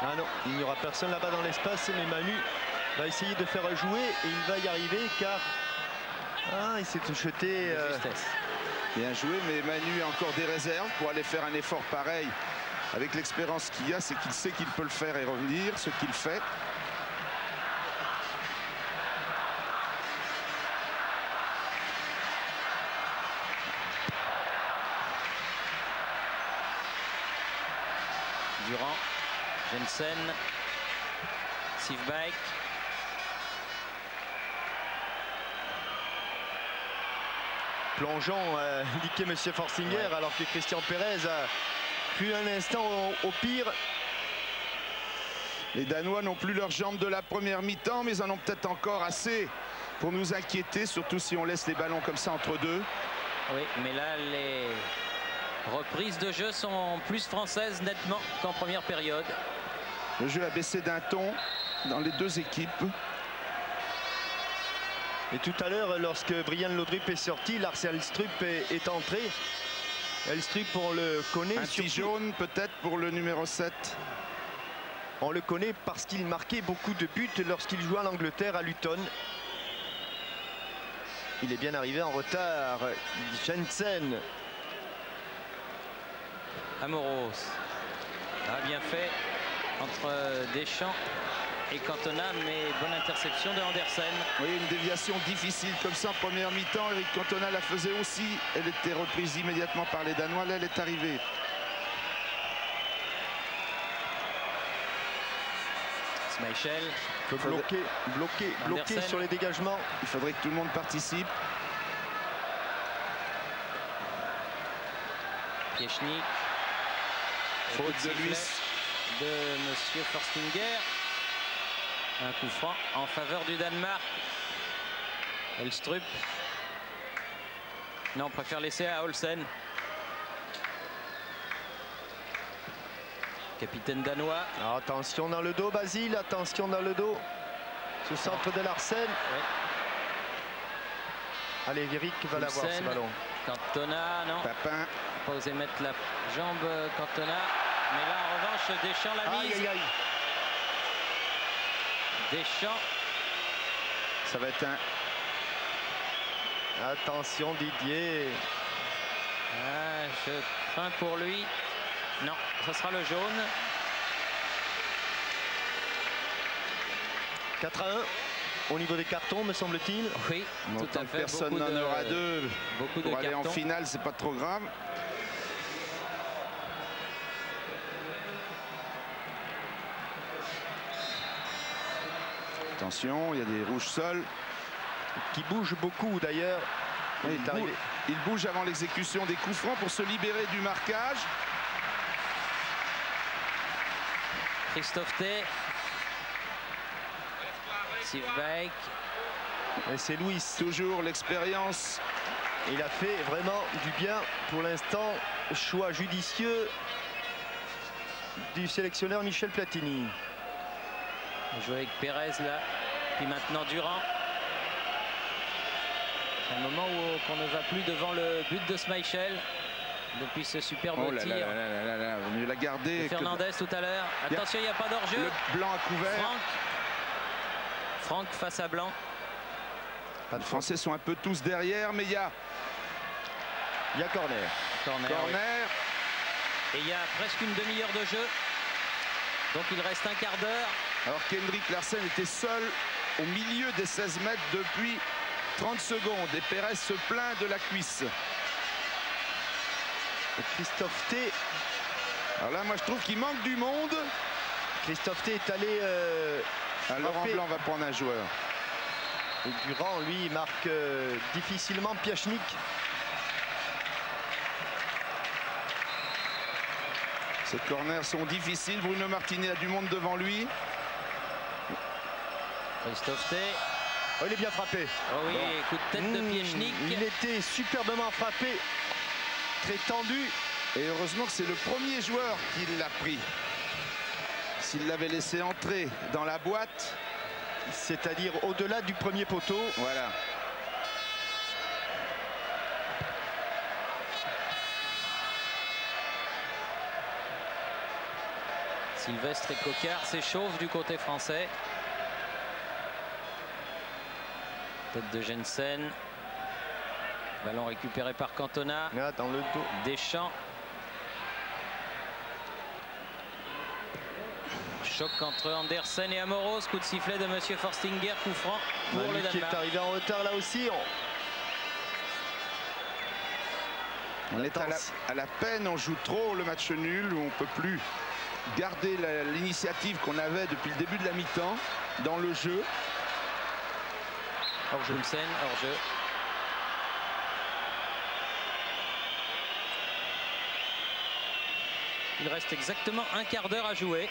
Ah non, il n'y aura personne là-bas dans l'espace, mais Manu va essayer de faire jouer et il va y arriver car il s'est jeté Bien joué, mais Manu a encore des réserves pour aller faire un effort pareil. Avec l'expérience qu'il a, c'est qu'il sait qu'il peut le faire et revenir, ce qu'il fait. Durand, Jensen, Sivbike. Plongeon indiqué M. Forstinger, alors que Christian Pérez a cru un instant au pire. Les Danois n'ont plus leurs jambes de la première mi-temps, mais ils en ont peut-être encore assez pour nous inquiéter, surtout si on laisse les ballons comme ça entre deux. Oui, mais là, les reprises de jeu sont plus françaises nettement qu'en première période. Le jeu a baissé d'un ton dans les deux équipes. Et tout à l'heure, lorsque Brian Laudrup est sorti, Lars Elstrup est entré. Elstrup, on le connaît. Un petit jaune peut-être pour le numéro 7. On le connaît parce qu'il marquait beaucoup de buts lorsqu'il jouait en Angleterre à Luton. Il est bien arrivé en retard. Jensen. Amoros a bien fait entre Deschamps et Cantona, mais bonne interception de Andersen. Oui, une déviation difficile comme ça en première mi-temps. Eric Cantona la faisait aussi. Elle était reprise immédiatement par les Danois. Là, elle est arrivée. Schmeichel. Bloqué sur les dégagements. Il faudrait que tout le monde participe. Piechnik. Faute de lui. De M. Forstinger. Un coup franc en faveur du Danemark. Elstrup. Non, on préfère laisser à Olsen. Capitaine danois. Attention dans le dos, Basile. Attention dans le dos. Ce centre de Larsen. Ouais. Allez, Eric va l'avoir ce ballon. Cantona, non. Papin. Pas osé mettre la jambe Cantona. Mais là, en revanche, Deschamps l'a mise. Aïe, aïe, aïe. Deschamps. Ça va être un... Attention Didier. Ah, je crains pour lui. Non, ce sera le jaune. 4-1 au niveau des cartons, me semble-t-il. Oui, tout à fait. Personne n'en aura deux. Beaucoup pour de aller cartons. En finale, c'est pas trop grave. Attention, il y a des rouges sols. Qui bougent beaucoup d'ailleurs. Il bouge avant l'exécution des coups francs pour se libérer du marquage. Christophe T. Sivbike. Et c'est Louis. Toujours l'expérience. Il a fait vraiment du bien pour l'instant. Choix judicieux du sélectionneur Michel Platini. On joue avec Pérez là. Puis maintenant Durand. Un moment où on ne va plus devant le but de Schmeichel. Depuis ce superbe tir. Vaut mieux la garder. De Fernandez tout à l'heure. Attention, il n'y a pas d'hors-jeu. Le blanc à couvert. Franck face à Blanc. Les Français sont un peu tous derrière, mais il y a corner. Corner. Oui. Et il y a presque une demi-heure de jeu. Donc il reste un quart d'heure. Alors qu'Henrik Larsen était seul au milieu des 16 mètres depuis 30 secondes. Et Pérez se plaint de la cuisse. Et Christophe T. Alors là, moi, je trouve qu'il manque du monde. Christophe T est allé... Laurent Blanc va prendre un joueur. Et Durand, lui, marque difficilement Piechnik. Ces corners sont difficiles. Bruno Martini a du monde devant lui. Christophe T. Oh, il est bien frappé. Oh oui, coup de tête de Piechnik. Il était superbement frappé. Très tendu. Et heureusement que c'est le premier joueur qui l'a pris. S'il l'avait laissé entrer dans la boîte. C'est-à-dire au-delà du premier poteau. Voilà. Sylvestre et Coquart s'échauffent du côté français. Tête de Jensen. Ballon récupéré par Cantona. Là, dans le dos. Deschamps. Choc entre Andersen et Amoros. Coup de sifflet de Monsieur Forstinger. Coup franc pour le Manu qui est Danemark. arrivé en retard là aussi. On est à la peine, on joue trop le match nul, où on ne peut plus garder l'initiative qu'on avait depuis le début de la mi-temps dans le jeu. Poulsen, hors-jeu. Il reste exactement un quart d'heure à jouer.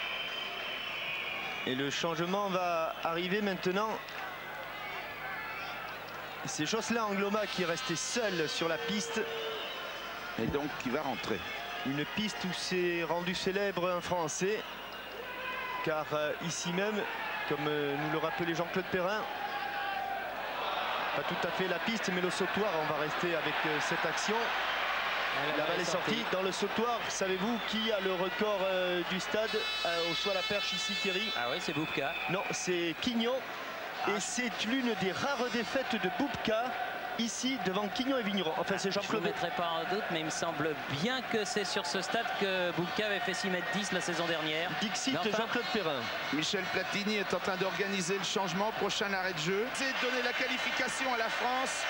Et le changement va arriver maintenant. C'est Jocelyn Angloma qui est resté seul sur la piste. Et donc qui va rentrer. Une piste où s'est rendu célèbre un Français. Car ici même, comme nous le rappelait Jean-Claude Perrin, pas tout à fait la piste, mais le sautoir, on va rester avec cette action. La balle est sortie. Dans le sautoir, savez-vous qui a le record du stade au saut à la perche ici, Thierry? Ah oui, c'est Boubka. Non, c'est Quignon. Et c'est l'une des rares défaites de Boubka ici devant Quignon et Vigneron. Enfin, c'est Je ne Jean-Claude. le mettrai pas en doute, mais il me semble bien que c'est sur ce stade que Boubka avait fait 6,10 m la saison dernière. Dixit Mais enfin, Jean-Claude Perrin. Michel Platini est en train d'organiser le changement. Prochain arrêt de jeu. C'est de donner la qualification à la France.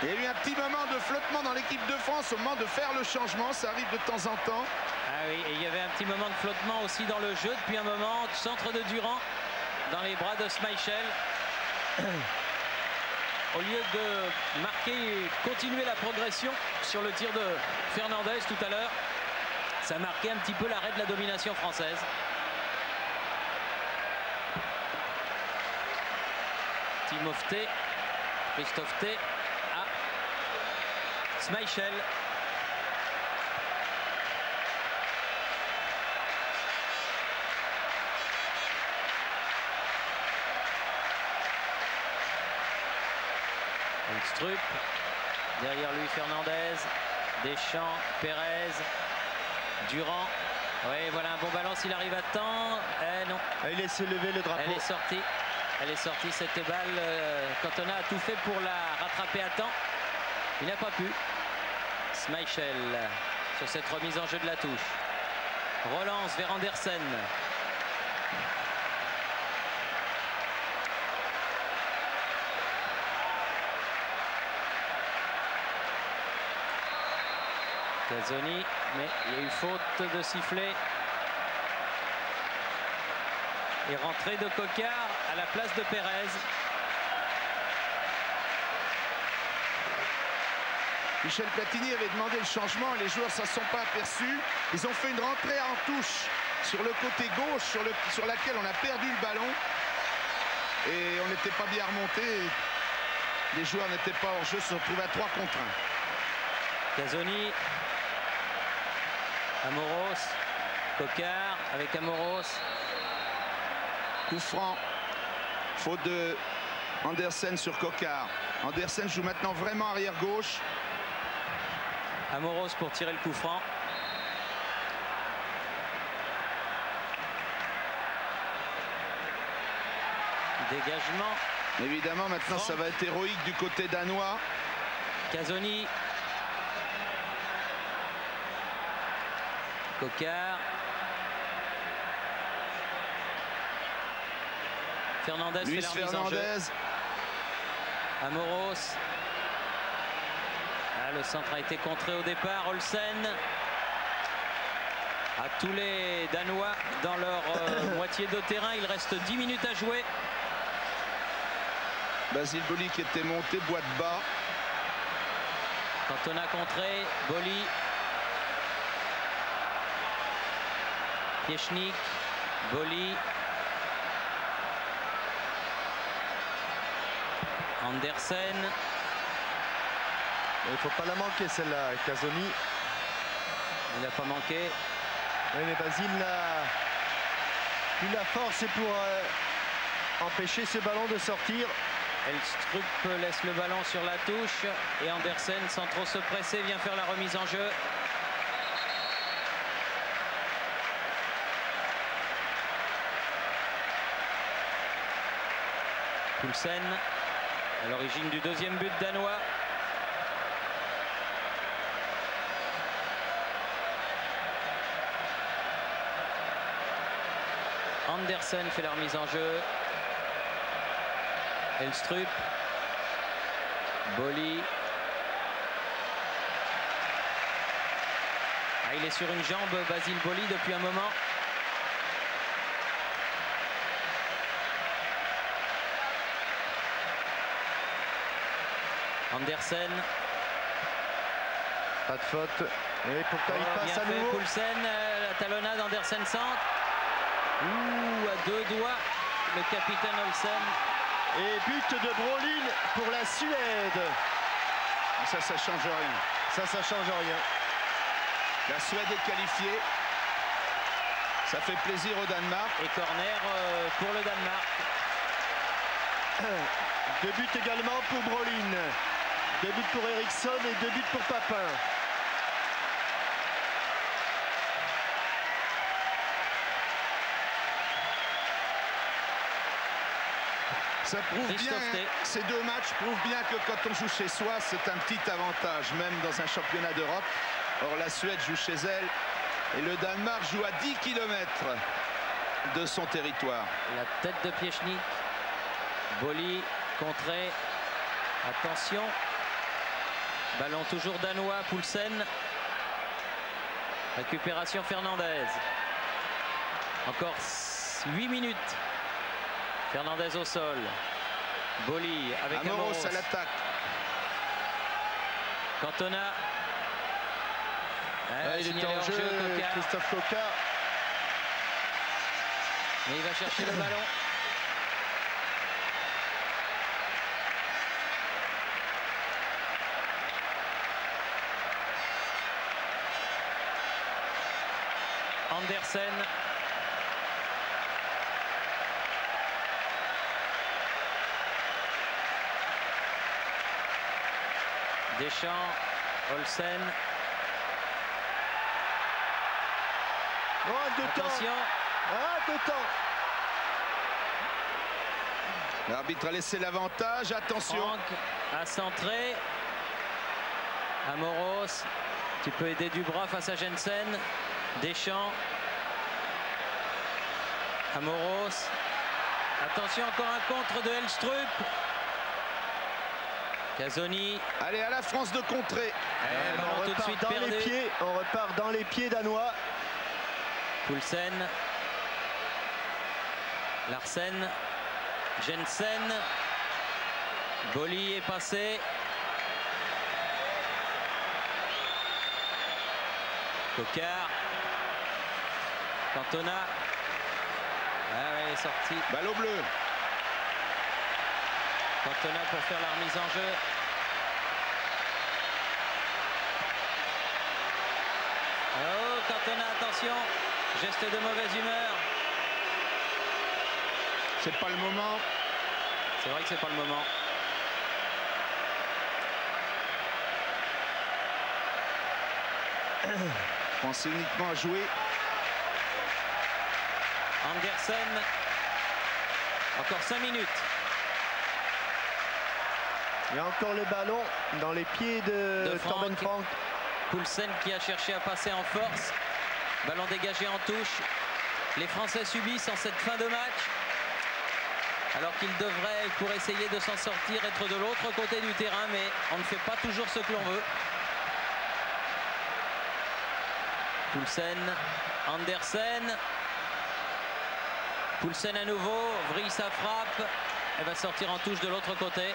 Il y a eu un petit moment de flottement dans l'équipe de France au moment de faire le changement. Ça arrive de temps en temps. Ah oui, et il y avait un petit moment de flottement aussi dans le jeu. Depuis un moment, centre de Durand dans les bras de Schmeichel. Au lieu de marquer, continuer la progression sur le tir de Fernandez tout à l'heure, ça marquait un petit peu l'arrêt de la domination française. Timofte, Christophe T à Schmeichel. Strupp, derrière lui Fernandez, Deschamps, Pérez, Durand. Oui, voilà un bon ballon s'il arrive à temps. Non. Il laisse lever le drapeau. Elle est sortie. Elle est sortie cette balle. Cantona a tout fait pour la rattraper à temps. Il n'a pas pu. Schmeichel sur cette remise en jeu de la touche. Relance vers Andersen. Casoni, mais il y a eu faute de sifflet. Et rentrée de Coquard à la place de Pérez. Michel Platini avait demandé le changement. Les joueurs ne s'en sont pas aperçus. Ils ont fait une rentrée en touche sur le côté gauche sur laquelle on a perdu le ballon. Et on n'était pas bien remonté. Les joueurs n'étaient pas hors jeu, se sont retrouvés à 3 contre 1. Casoni. Amoros. Coquard avec Amoros. Coup franc. Faute de Andersen sur Coquard. Andersen joue maintenant vraiment arrière gauche. Amoros pour tirer le coup franc. Dégagement. Évidemment, maintenant, ça va être héroïque du côté danois. Casoni. Coquard. Fernandez Luis fait la remise en jeu. Fernandez. Amoros. Ah, le centre a été contré au départ. Olsen. À tous les Danois dans leur moitié de terrain. Il reste 10 minutes à jouer. Basile Boli qui était monté, boîte bas. Quand on a contré, Boli. Piechnik. Boli. Andersen. Il ne faut pas la manquer celle-là, Casoni. Il n'a pas manqué. Oui, mais Basile n'a plus la force pour empêcher ce ballon de sortir. Elstrup laisse le ballon sur la touche et Andersen, sans trop se presser, vient faire la remise en jeu. Poulsen, à l'origine du deuxième but danois. Andersen fait la remise en jeu. Elstrup. Boly. Ah, il est sur une jambe, Basile Boly, depuis un moment. Andersen. Pas de faute. Et pourtant il passe à nouveau. Poulsen, la talonnade, Andersen centre. Ouh, à deux doigts, le capitaine Olsen. Et but de Brolin pour la Suède. Ça change rien. Ça change rien. La Suède est qualifiée. Ça fait plaisir au Danemark. Et corner pour le Danemark. 2 buts également pour Brolin. 2 buts pour Eriksson et 2 buts pour Papin. Ça prouve bien, ces deux matchs prouvent bien que quand on joue chez soi, c'est un petit avantage, même dans un championnat d'Europe. Or, la Suède joue chez elle et le Danemark joue à 10 km de son territoire. La tête de Piechnik. Boly, contré. Attention. Ballon toujours danois, Poulsen. Récupération Fernandez. Encore 8 minutes. Fernandez au sol. Boly avec Amoros à l'attaque. Cantona. Il était en jeu, Christophe Coca. Mais il va chercher le ballon. Andersen. Deschamps, Olsen. Attention. De temps. L'arbitre a laissé l'avantage. Attention. Franck a centré. Amoros. Tu peux aider Dubras face à Jensen. Deschamps. Amoros. Attention, encore un contre de Elstrup. Casoni. Allez, à la France de contrer. Ballon tout de suite perdu. On repart dans les pieds danois. Poulsen. Larsen. Jensen. Boly est passé. Coquard. Cantona. Ah ouais, il est sorti. Ballon bleu. Cantona pour faire la remise en jeu. Oh, Cantona, attention. Geste de mauvaise humeur. C'est pas le moment. C'est vrai que c'est pas le moment. Pensez uniquement à jouer. Andersen. Encore 5 minutes. Il y a encore le ballon dans les pieds de Torben Frank. Poulsen qui a cherché à passer en force. Ballon dégagé en touche. Les Français subissent en cette fin de match. Alors qu'ils devraient, pour essayer de s'en sortir, être de l'autre côté du terrain. Mais on ne fait pas toujours ce que l'on veut. Poulsen, Andersen. Poulsen à nouveau, vrille sa frappe. Elle va sortir en touche de l'autre côté.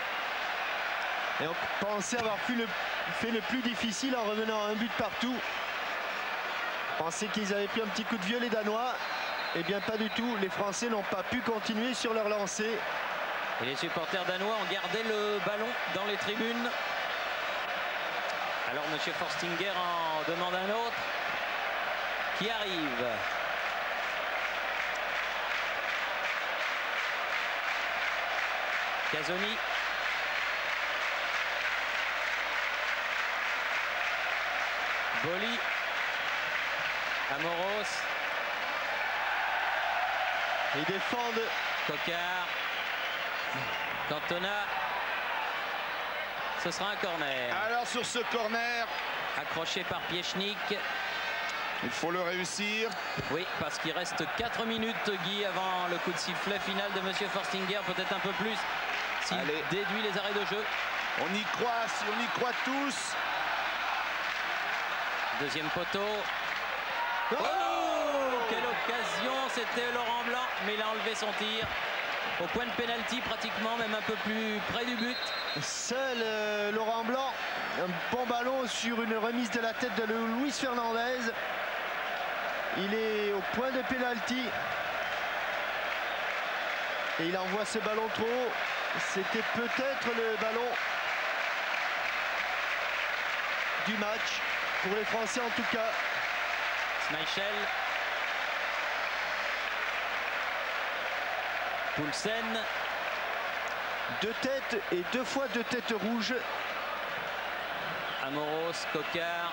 Et on pensait avoir fait le plus difficile en revenant à un but partout. On pensait qu'ils avaient pris un petit coup de vieux les Danois. Eh bien pas du tout, les Français n'ont pas pu continuer sur leur lancée. Et les supporters danois ont gardé le ballon dans les tribunes. Alors M. Forstinger en demande un autre. Qui arrive. Casoni. Boly. Amoros. Ils défendent. Coquard. Cantona. Ce sera un corner. Alors sur ce corner, accroché par Piechnik. Il faut le réussir. Oui, parce qu'il reste 4 minutes, Guy, avant le coup de sifflet final de Monsieur Forstinger, peut-être un peu plus s'il déduit les arrêts de jeu. On y croit, si on y croit tous. Deuxième poteau. Oh, quelle occasion, c'était Laurent Blanc, mais il a enlevé son tir. Au point de pénalty pratiquement, même un peu plus près du but. Seul Laurent Blanc, un bon ballon sur une remise de la tête de Luis Fernandez. Il est au point de pénalty. Et il envoie ce ballon trop haut. C'était peut-être le ballon du match, pour les Français en tout cas. Schmeichel. Poulsen. 2 têtes et 2 fois 2 têtes rouges. Amoros, Coquard.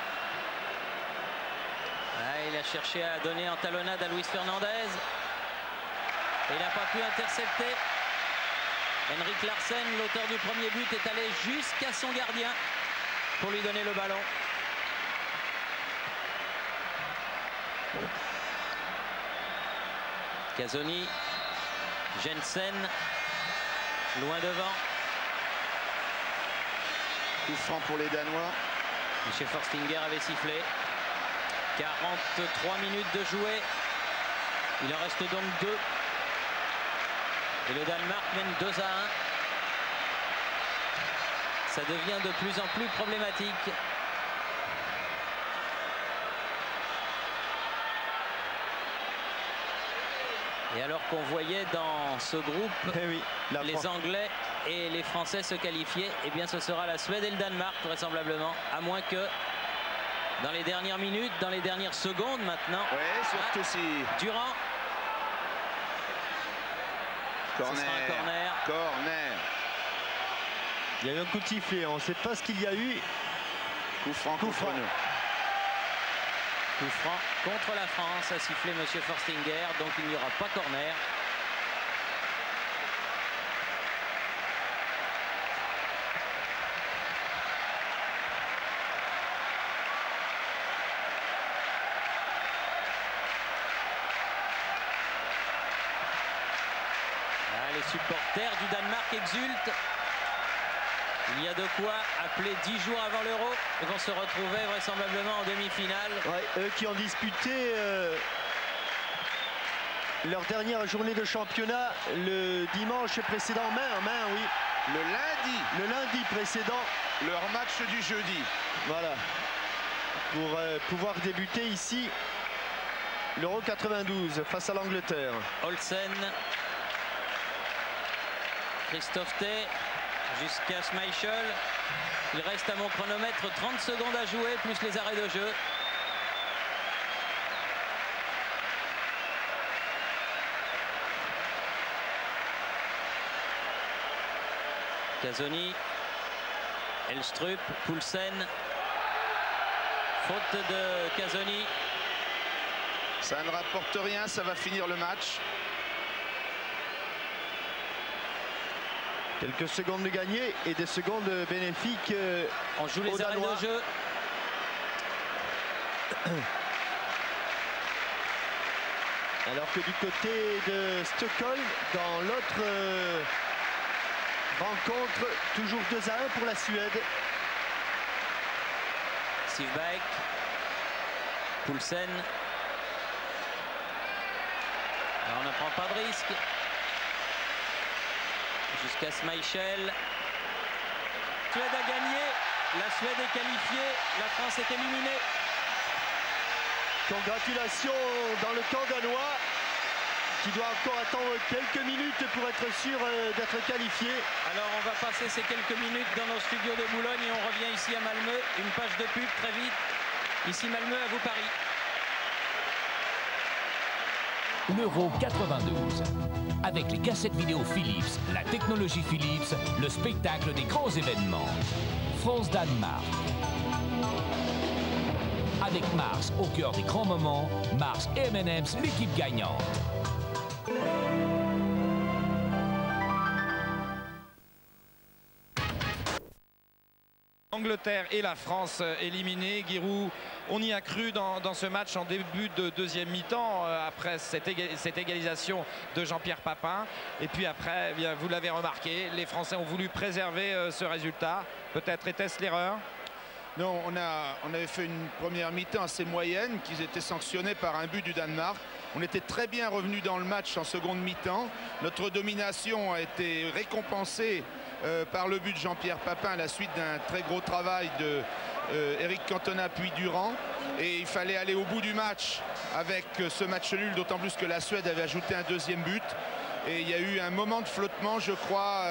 Ah, il a cherché à donner en talonnade à Luis Fernandez. Et il n'a pas pu intercepter. Henrik Larsen, l'auteur du premier but, est allé jusqu'à son gardien pour lui donner le ballon. Casoni. Jensen. Loin devant. Coup franc pour les Danois. Michel Forstinger avait sifflé. 43 minutes de jouer. Il en reste donc 2. Et le Danemark mène 2-1. Ça devient de plus en plus problématique. Et alors qu'on voyait dans ce groupe les Anglais et les Français se qualifier, eh bien ce sera la Suède et le Danemark vraisemblablement, à moins que dans les dernières minutes, dans les dernières secondes maintenant. Oui, surtout si Durand. Corner. Ce sera un corner. Corner. Il y a eu un coup de sifflet, on ne sait pas ce qu'il y a eu. Coup franc contre nous. Coup franc contre la France, a sifflé Monsieur Forstinger, donc il n'y aura pas corner. Les supporters du Danemark exultent. Il y a de quoi appeler 10 jours avant l'Euro. Ils vont se retrouver vraisemblablement en demi-finale. Ouais, eux qui ont disputé leur dernière journée de championnat le dimanche précédent, oui. Le lundi précédent. Leur match du jeudi. Voilà. Pour pouvoir débuter ici l'Euro 92 face à l'Angleterre. Olsen. Christophe Tay jusqu'à Schmeichel. Il reste à mon chronomètre 30 secondes à jouer, plus les arrêts de jeu. Casoni. Elstrup. Poulsen. Faute de Casoni. Ça ne rapporte rien, ça va finir le match. Quelques secondes de gagné et des secondes bénéfiques. On joue les arrêts de jeu. Alors que du côté de Stockholm, dans l'autre rencontre, toujours 2-1 pour la Suède. Sivbæk. Poulsen. Alors on ne prend pas de risque. Jusqu'à Schmeichel. Suède a gagné. La Suède est qualifiée. La France est éliminée. Congratulations dans le camp danois qui doit encore attendre quelques minutes pour être sûr d'être qualifié. Alors on va passer ces quelques minutes dans nos studios de Boulogne et on revient ici à Malmö. Une page de pub très vite. Ici Malmö, à vous Paris. L'Euro 92. Avec les cassettes vidéo Philips, la technologie Philips, le spectacle des grands événements. France-Danemark. Avec Mars au cœur des grands moments, Mars et M&M's, l'équipe gagnante. L'Angleterre et la France éliminés. Giroud, on y a cru dans ce match en début de deuxième mi-temps, après cette égalisation de Jean-Pierre Papin. Et puis après, eh bien, vous l'avez remarqué, les Français ont voulu préserver ce résultat. Peut-être était-ce l'erreur? Non, on avait fait une première mi-temps assez moyenne, qu'ils étaient sanctionnés par un but du Danemark. On était très bien revenus dans le match en seconde mi-temps. Notre domination a été récompensée par le but de Jean-Pierre Papin à la suite d'un très gros travail de Eric Cantona puis Durand. Et il fallait aller au bout du match avec ce match nul, d'autant plus que la Suède avait ajouté un deuxième but. Et il y a eu un moment de flottement, je crois,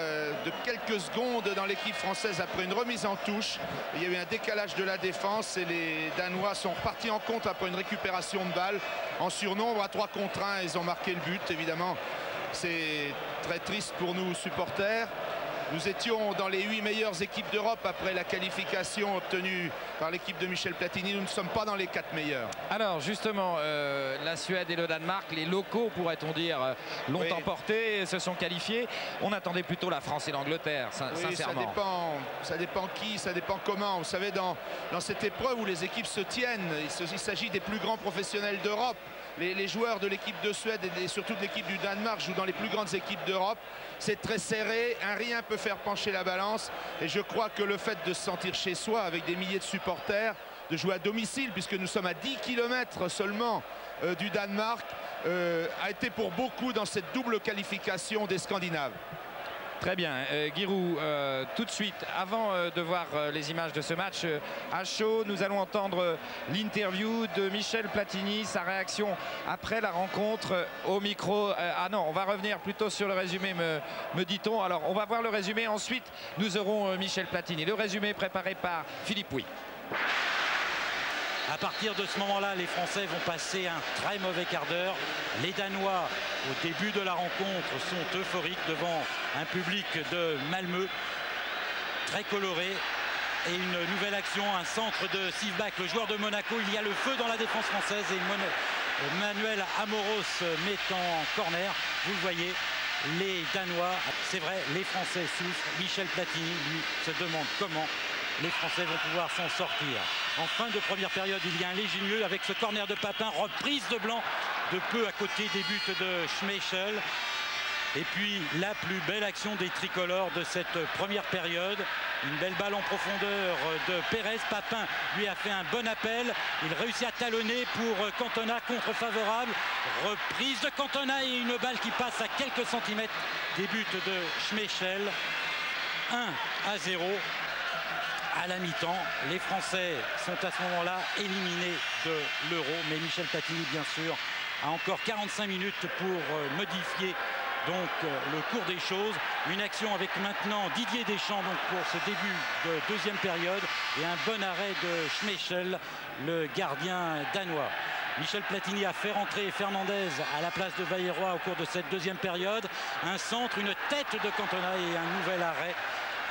de quelques secondes dans l'équipe française après une remise en touche. Il y a eu un décalage de la défense et les Danois sont repartis en compte après une récupération de balle. En surnombre, à 3 contre 1, ils ont marqué le but. Évidemment, c'est très triste pour nous, supporters. Nous étions dans les 8 meilleures équipes d'Europe après la qualification obtenue par l'équipe de Michel Platini. Nous ne sommes pas dans les 4 meilleurs. Alors justement, la Suède et le Danemark, les locaux pourrait-on dire, l'ont emporté et se sont qualifiés. On attendait plutôt la France et l'Angleterre, sincèrement. Ça dépend qui, ça dépend comment. Vous savez, dans cette épreuve où les équipes se tiennent, il s'agit des plus grands professionnels d'Europe. Les joueurs de l'équipe de Suède et surtout de l'équipe du Danemark jouent dans les plus grandes équipes d'Europe. C'est très serré, un rien peut faire pencher la balance. Et je crois que le fait de se sentir chez soi avec des milliers de supporters, de jouer à domicile, puisque nous sommes à 10 km seulement du Danemark, a été pour beaucoup dans cette double qualification des Scandinaves. Très bien, Giroud, tout de suite, avant de voir les images de ce match à chaud, nous allons entendre l'interview de Michel Platini, sa réaction après la rencontre au micro. Ah non, on va revenir plutôt sur le résumé, me dit-on. Alors, on va voir le résumé, ensuite nous aurons Michel Platini. Le résumé préparé par Philippe Pouy. À partir de ce moment-là, les Français vont passer un très mauvais quart d'heure. Les Danois, au début de la rencontre, sont euphoriques devant un public de Malmö, très coloré. Et une nouvelle action, un centre de Sivbak, le joueur de Monaco. Il y a le feu dans la défense française et Manuel Amoros met en corner. Vous le voyez, les Danois, c'est vrai, les Français souffrent. Michel Platini, lui, se demande comment les Français vont pouvoir s'en sortir. En fin de première période, il y a un légigneux avec ce corner de Papin, reprise de Blanc de peu à côté des buts de Schmeichel. Et puis la plus belle action des tricolores de cette première période. Une belle balle en profondeur de Pérez. Papin lui a fait un bon appel. Il réussit à talonner pour Cantona, contre favorable. Reprise de Cantona et une balle qui passe à quelques centimètres des buts de Schmeichel. 1-0. À la mi-temps, les Français sont à ce moment-là éliminés de l'Euro. Mais Michel Platini, bien sûr, a encore 45 minutes pour modifier donc le cours des choses. Une action avec maintenant Didier Deschamps donc pour ce début de deuxième période et un bon arrêt de Schmeichel, le gardien danois. Michel Platini a fait rentrer Fernandez à la place de Bailleroy au cours de cette deuxième période. Un centre, une tête de Cantona et un nouvel arrêt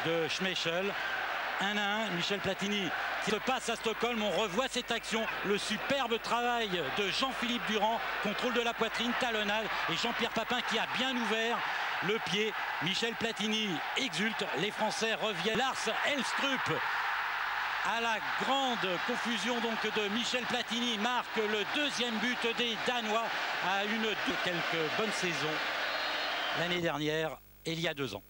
de Schmeichel. 1-1, Michel Platini qui se passe à Stockholm. On revoit cette action, le superbe travail de Jean-Philippe Durand, contrôle de la poitrine, talonnade, et Jean-Pierre Papin qui a bien ouvert le pied. Michel Platini exulte, les Français reviennent. Lars Elstrup, à la grande confusion donc de Michel Platini, marque le deuxième but des Danois à quelques bonnes saisons l'année dernière et il y a 2 ans.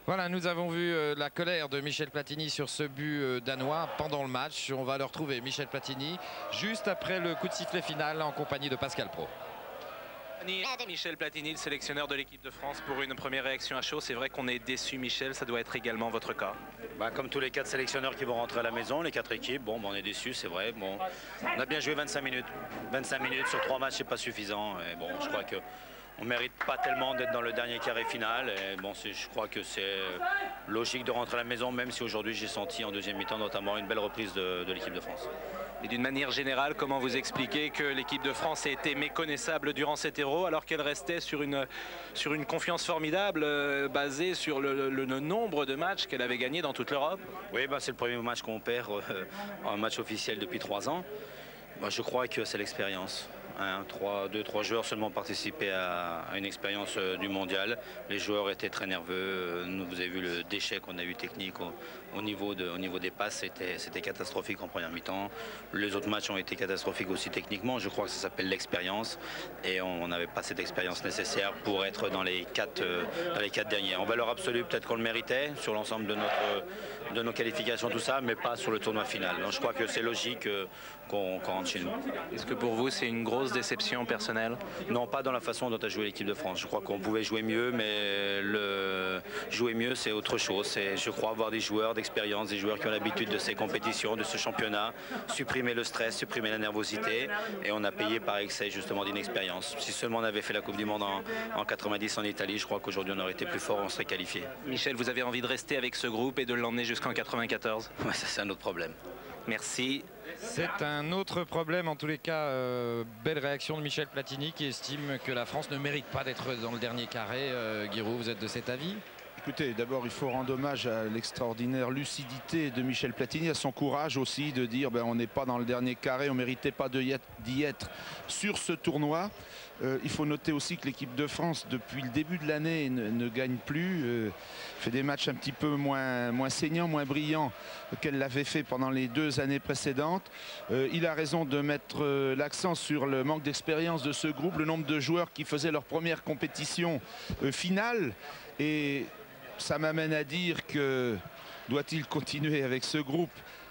Voilà, nous avons vu la colère de Michel Platini sur ce but danois pendant le match. On va le retrouver, Michel Platini, juste après le coup de sifflet final en compagnie de Pascal Praud. Michel Platini, le sélectionneur de l'équipe de France, pour une première réaction à chaud. C'est vrai qu'on est déçu, Michel, ça doit être également votre cas. Comme tous les 4 sélectionneurs qui vont rentrer à la maison, les 4 équipes, on est déçus, c'est vrai. Bon, on a bien joué 25 minutes. 25 minutes sur 3 matchs, c'est pas suffisant. Et bon, je crois que on ne mérite pas tellement d'être dans le dernier carré final. Et bon, je crois que c'est logique de rentrer à la maison, même si aujourd'hui j'ai senti en deuxième mi-temps notamment une belle reprise de l'équipe de France. Et d'une manière générale, comment vous expliquez que l'équipe de France a été méconnaissable durant cet Euro alors qu'elle restait sur une confiance formidable basée sur le nombre de matchs qu'elle avait gagnés dans toute l'Europe? Oui, c'est le premier match qu'on perd en match officiel depuis 3 ans. Je crois que c'est l'expérience. Deux, trois joueurs seulement participaient à une expérience du mondial. Les joueurs étaient très nerveux. Vous avez vu le déchet qu'on a eu technique au niveau des passes. C'était catastrophique en première mi-temps. Les autres matchs ont été catastrophiques aussi techniquement. Je crois que ça s'appelle l'expérience. Et on n'avait pas cette expérience nécessaire pour être dans les quatre derniers. En valeur absolue, peut-être qu'on le méritait sur l'ensemble de nos qualifications, tout ça, mais pas sur le tournoi final. Donc je crois que c'est logique qu'on rentre chez nous. Est-ce que pour vous, c'est une grosse déception personnelle? Non, pas dans la façon dont a joué l'équipe de France. Je crois qu'on pouvait jouer mieux, mais jouer mieux, c'est autre chose. C'est, je crois, avoir des joueurs d'expérience, des joueurs qui ont l'habitude de ces compétitions, de ce championnat, supprimer le stress, supprimer la nervosité, et on a payé par excès justement d'inexpérience. Si seulement on avait fait la Coupe du Monde en 90 en Italie, je crois qu'aujourd'hui on aurait été plus fort, on serait qualifié. Michel, vous avez envie de rester avec ce groupe et de l'emmener jusqu'en 94? Ouais, ça c'est un autre problème. Merci. C'est un autre problème, en tous les cas. Belle réaction de Michel Platini qui estime que la France ne mérite pas d'être dans le dernier carré. Guiraud, vous êtes de cet avis? Écoutez, d'abord, il faut rendre hommage à l'extraordinaire lucidité de Michel Platini, à son courage aussi de dire on n'est pas dans le dernier carré, on ne méritait pas d'y être sur ce tournoi. Il faut noter aussi que l'équipe de France, depuis le début de l'année, ne gagne plus, fait des matchs un petit peu moins saignants, moins brillants qu'elle l'avait fait pendant les 2 années précédentes. Il a raison de mettre l'accent sur le manque d'expérience de ce groupe, le nombre de joueurs qui faisaient leur première compétition finale. Et ça m'amène à dire que doit-il continuer avec ce groupe?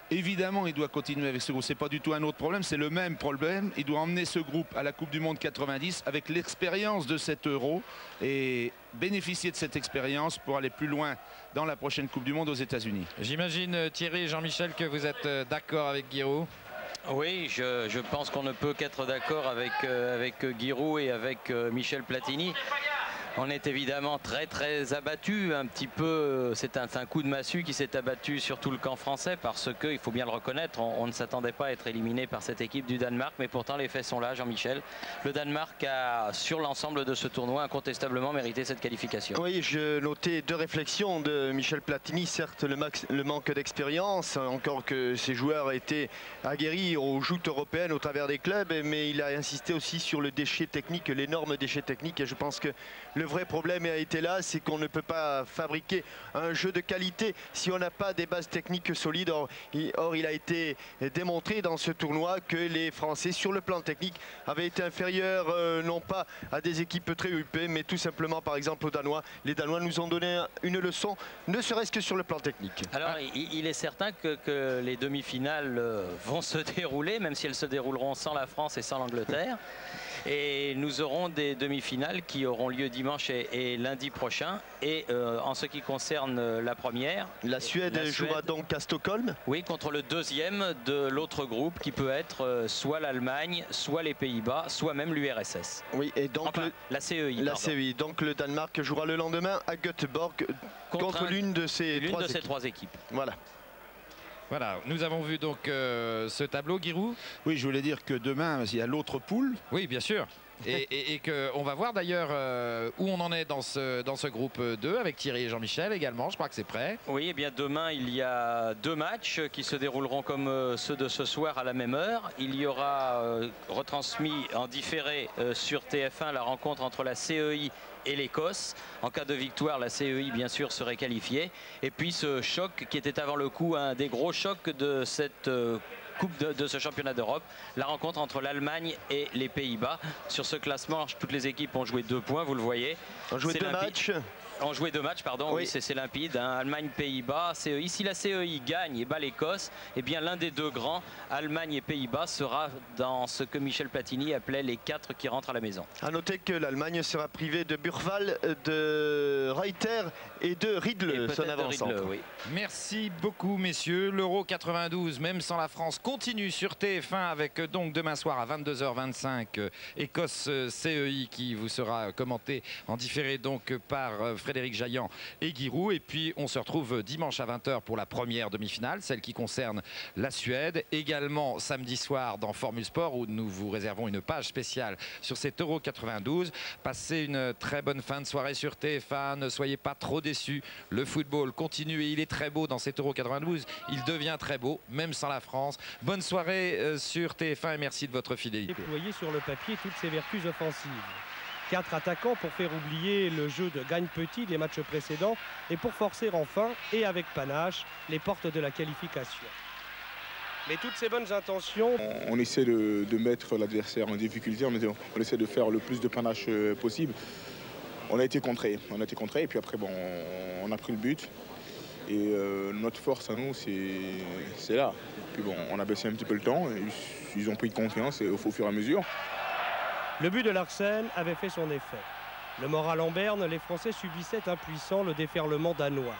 Évidemment, il doit continuer avec ce groupe. C'est pas du tout un autre problème, c'est le même problème. Il doit emmener ce groupe à la Coupe du Monde 90 avec l'expérience de cet Euro et bénéficier de cette expérience pour aller plus loin dans la prochaine Coupe du Monde aux États-Unis. J'imagine, Thierry et Jean-Michel, que vous êtes d'accord avec Guiraud. Oui, je pense qu'on ne peut qu'être d'accord avec Guiraud et avec Michel Platini. On est évidemment très abattu, un petit peu, c'est un coup de massue qui s'est abattu sur tout le camp français parce que, il faut bien le reconnaître, on ne s'attendait pas à être éliminé par cette équipe du Danemark, mais pourtant les faits sont là, Jean-Michel. Le Danemark a, sur l'ensemble de ce tournoi, incontestablement mérité cette qualification. Oui, je notais 2 réflexions de Michel Platini. Certes, le manque d'expérience, encore que ces joueurs étaient aguerris aux joutes européennes au travers des clubs, mais il a insisté aussi sur le déchet technique, l'énorme déchet technique, et je pense que le vrai problème a été là, c'est qu'on ne peut pas fabriquer un jeu de qualité si on n'a pas des bases techniques solides. Or, il a été démontré dans ce tournoi que les Français, sur le plan technique, avaient été inférieurs non pas à des équipes très huppées, mais tout simplement, par exemple, aux Danois. Les Danois nous ont donné une leçon, ne serait-ce que sur le plan technique. Alors, il est certain que les demi-finales vont se dérouler, même si elles se dérouleront sans la France et sans l'Angleterre. Et nous aurons des demi-finales qui auront lieu dimanche et lundi prochain. Et en ce qui concerne la première, la Suède jouera donc à Stockholm. Oui, contre le deuxième de l'autre groupe qui peut être soit l'Allemagne, soit les Pays-Bas, soit même l'URSS. Oui, et donc enfin, la CEI. La CEI. Donc le Danemark jouera le lendemain à Göteborg contre l'une de ces trois équipes. Voilà. Voilà, nous avons vu donc ce tableau, Guiraud. Oui, je voulais dire que demain, il y a l'autre poule. Oui, bien sûr. Et qu'on va voir d'ailleurs où on en est dans ce groupe 2 avec Thierry et Jean-Michel également. Je crois que c'est prêt. Oui, et bien demain, il y a 2 matchs qui se dérouleront comme ceux de ce soir à la même heure. Il y aura retransmis en différé sur TF1 la rencontre entre la CEI et l'Écosse. En cas de victoire, la CEI bien sûr serait qualifiée. Et puis ce choc qui était avant le coup un des gros chocs de cette coupe de ce championnat d'Europe, la rencontre entre l'Allemagne et les Pays-Bas. Sur ce classement, toutes les équipes ont joué 2 points, vous le voyez. On joué 2 matchs. On jouait 2 matchs, pardon, oui, c'est limpide. Hein. Allemagne, Pays-Bas, CEI. Si la CEI gagne et bat l'Écosse, eh bien l'un des 2 grands, Allemagne et Pays-Bas, sera dans ce que Michel Platini appelait les 4 qui rentrent à la maison. A noter que l'Allemagne sera privée de Burval, de Reiter et de Riedle, son avant-centre. Oui. Merci beaucoup, messieurs. L'Euro 92, même sans la France, continue sur TF1 avec donc demain soir à 22h25 Écosse-CEI qui vous sera commenté en différé donc par Frédéric Frédéric Jaillant et Giroud. Et puis on se retrouve dimanche à 20 h pour la première demi-finale, celle qui concerne la Suède. Également samedi soir dans Formule Sport, où nous vous réservons une page spéciale sur cet Euro 92. Passez une très bonne fin de soirée sur TF1. Ne soyez pas trop déçus. Le football continue et il est très beau dans cet Euro 92. Il devient très beau, même sans la France. Bonne soirée sur TF1 et merci de votre fidélité. Déployer sur le papier toutes ses vertus offensives. 4 attaquants pour faire oublier le jeu de gagne petit des matchs précédents et pour forcer enfin, et avec panache, les portes de la qualification. Mais toutes ces bonnes intentions... On essaie de mettre l'adversaire en difficulté, on essaie de faire le plus de panache possible. On a été contré et puis après bon, on a pris le but. Et notre force à nous, c'est là. Puis bon, on a baissé un petit peu le temps, et ils ont pris confiance au fur et à mesure. Le but de Larsen avait fait son effet. Le moral en berne, les Français subissaient impuissants le déferlement danois.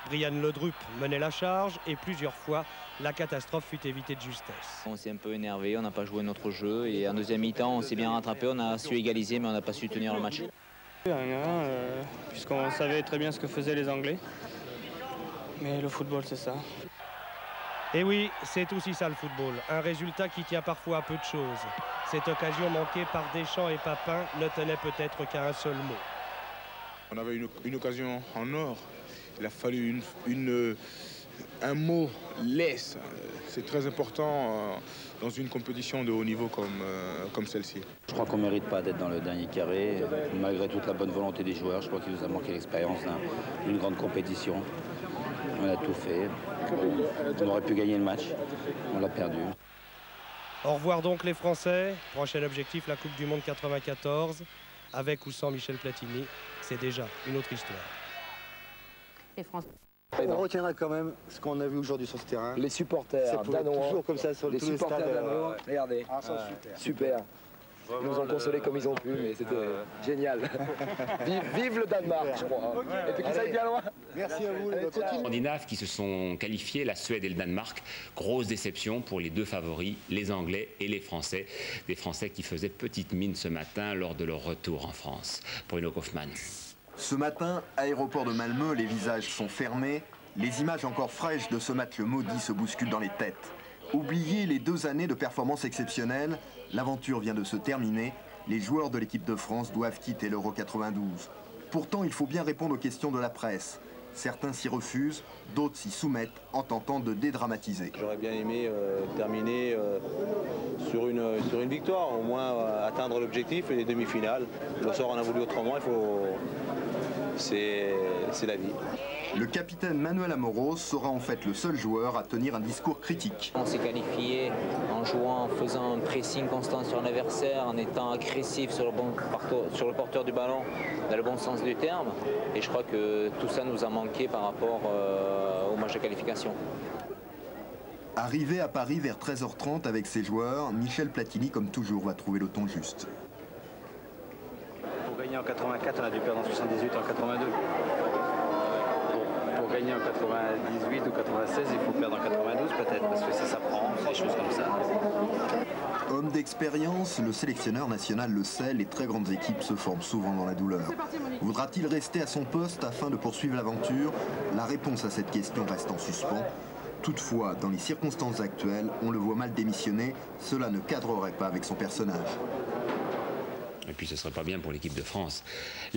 Brian Laudrup menait la charge et plusieurs fois, la catastrophe fut évitée de justesse. On s'est un peu énervé, on n'a pas joué notre jeu et en deuxième mi-temps, on s'est bien rattrapé, on a su égaliser mais on n'a pas su tenir le match. Puisqu'on savait très bien ce que faisaient les Anglais. Mais le football, c'est ça. Et oui, c'est aussi ça le football. Un résultat qui tient parfois à peu de choses. Cette occasion manquée par Deschamps et Papin ne tenait peut-être qu'à un seul mot. On avait une occasion en or. Il a fallu un mot laisse. C'est très important dans une compétition de haut niveau comme celle-ci. Je crois qu'on ne mérite pas d'être dans le dernier carré, malgré toute la bonne volonté des joueurs. Je crois qu'il nous a manqué l'expérience d'une grande compétition. On a tout fait. On aurait pu gagner le match. On l'a perdu. Au revoir donc les Français. Prochain objectif, la Coupe du Monde 94. Avec ou sans Michel Platini, c'est déjà une autre histoire. Les Français. On retiendra quand même ce qu'on a vu aujourd'hui sur ce terrain. Les supporters danois, toujours comme ça sur les tous les supporters stades. danois, regardez, super. Ils nous ont consolés comme ils ont pu, mais c'était génial. Vive le Danemark, je crois. Et puis qu'ils aillent bien loin. Merci à vous. Les Scandinaves qui se sont qualifiés, la Suède et le Danemark. Grosse déception pour les deux favoris, les Anglais et les Français. Des Français qui faisaient petite mine ce matin lors de leur retour en France. Bruno Kaufmann. Ce matin, aéroport de Malmö, les visages sont fermés. Les images encore fraîches de ce match maudit se bousculent dans les têtes. Oubliez les 2 années de performances exceptionnelles. L'aventure vient de se terminer. Les joueurs de l'équipe de France doivent quitter l'Euro 92. Pourtant, il faut bien répondre aux questions de la presse. Certains s'y refusent, d'autres s'y soumettent en tentant de dédramatiser. J'aurais bien aimé terminer sur une victoire, au moins atteindre l'objectif et les demi-finales. Le sort en a voulu autrement, c'est la vie. Le capitaine Manuel Amoros sera en fait le seul joueur à tenir un discours critique. On s'est qualifié en jouant, en faisant un pressing constant sur l'adversaire, en étant agressif sur le porteur du ballon, dans le bon sens du terme. Et je crois que tout ça nous a manqué par rapport au match de qualification. Arrivé à Paris vers 13h30 avec ses joueurs, Michel Platini, comme toujours, va trouver le ton juste. Pour gagner en 84, on a dû perdre en 78 en 82. Pour gagner en 98 ou 96, il faut perdre en 92 peut-être, parce que ça prend, c'est des choses comme ça. Homme d'expérience, le sélectionneur national le sait, les très grandes équipes se forment souvent dans la douleur. Voudra-t-il rester à son poste afin de poursuivre l'aventure? La réponse à cette question reste en suspens. Toutefois, dans les circonstances actuelles, on le voit mal démissionner. Cela ne cadrerait pas avec son personnage. Et puis ce ne serait pas bien pour l'équipe de France.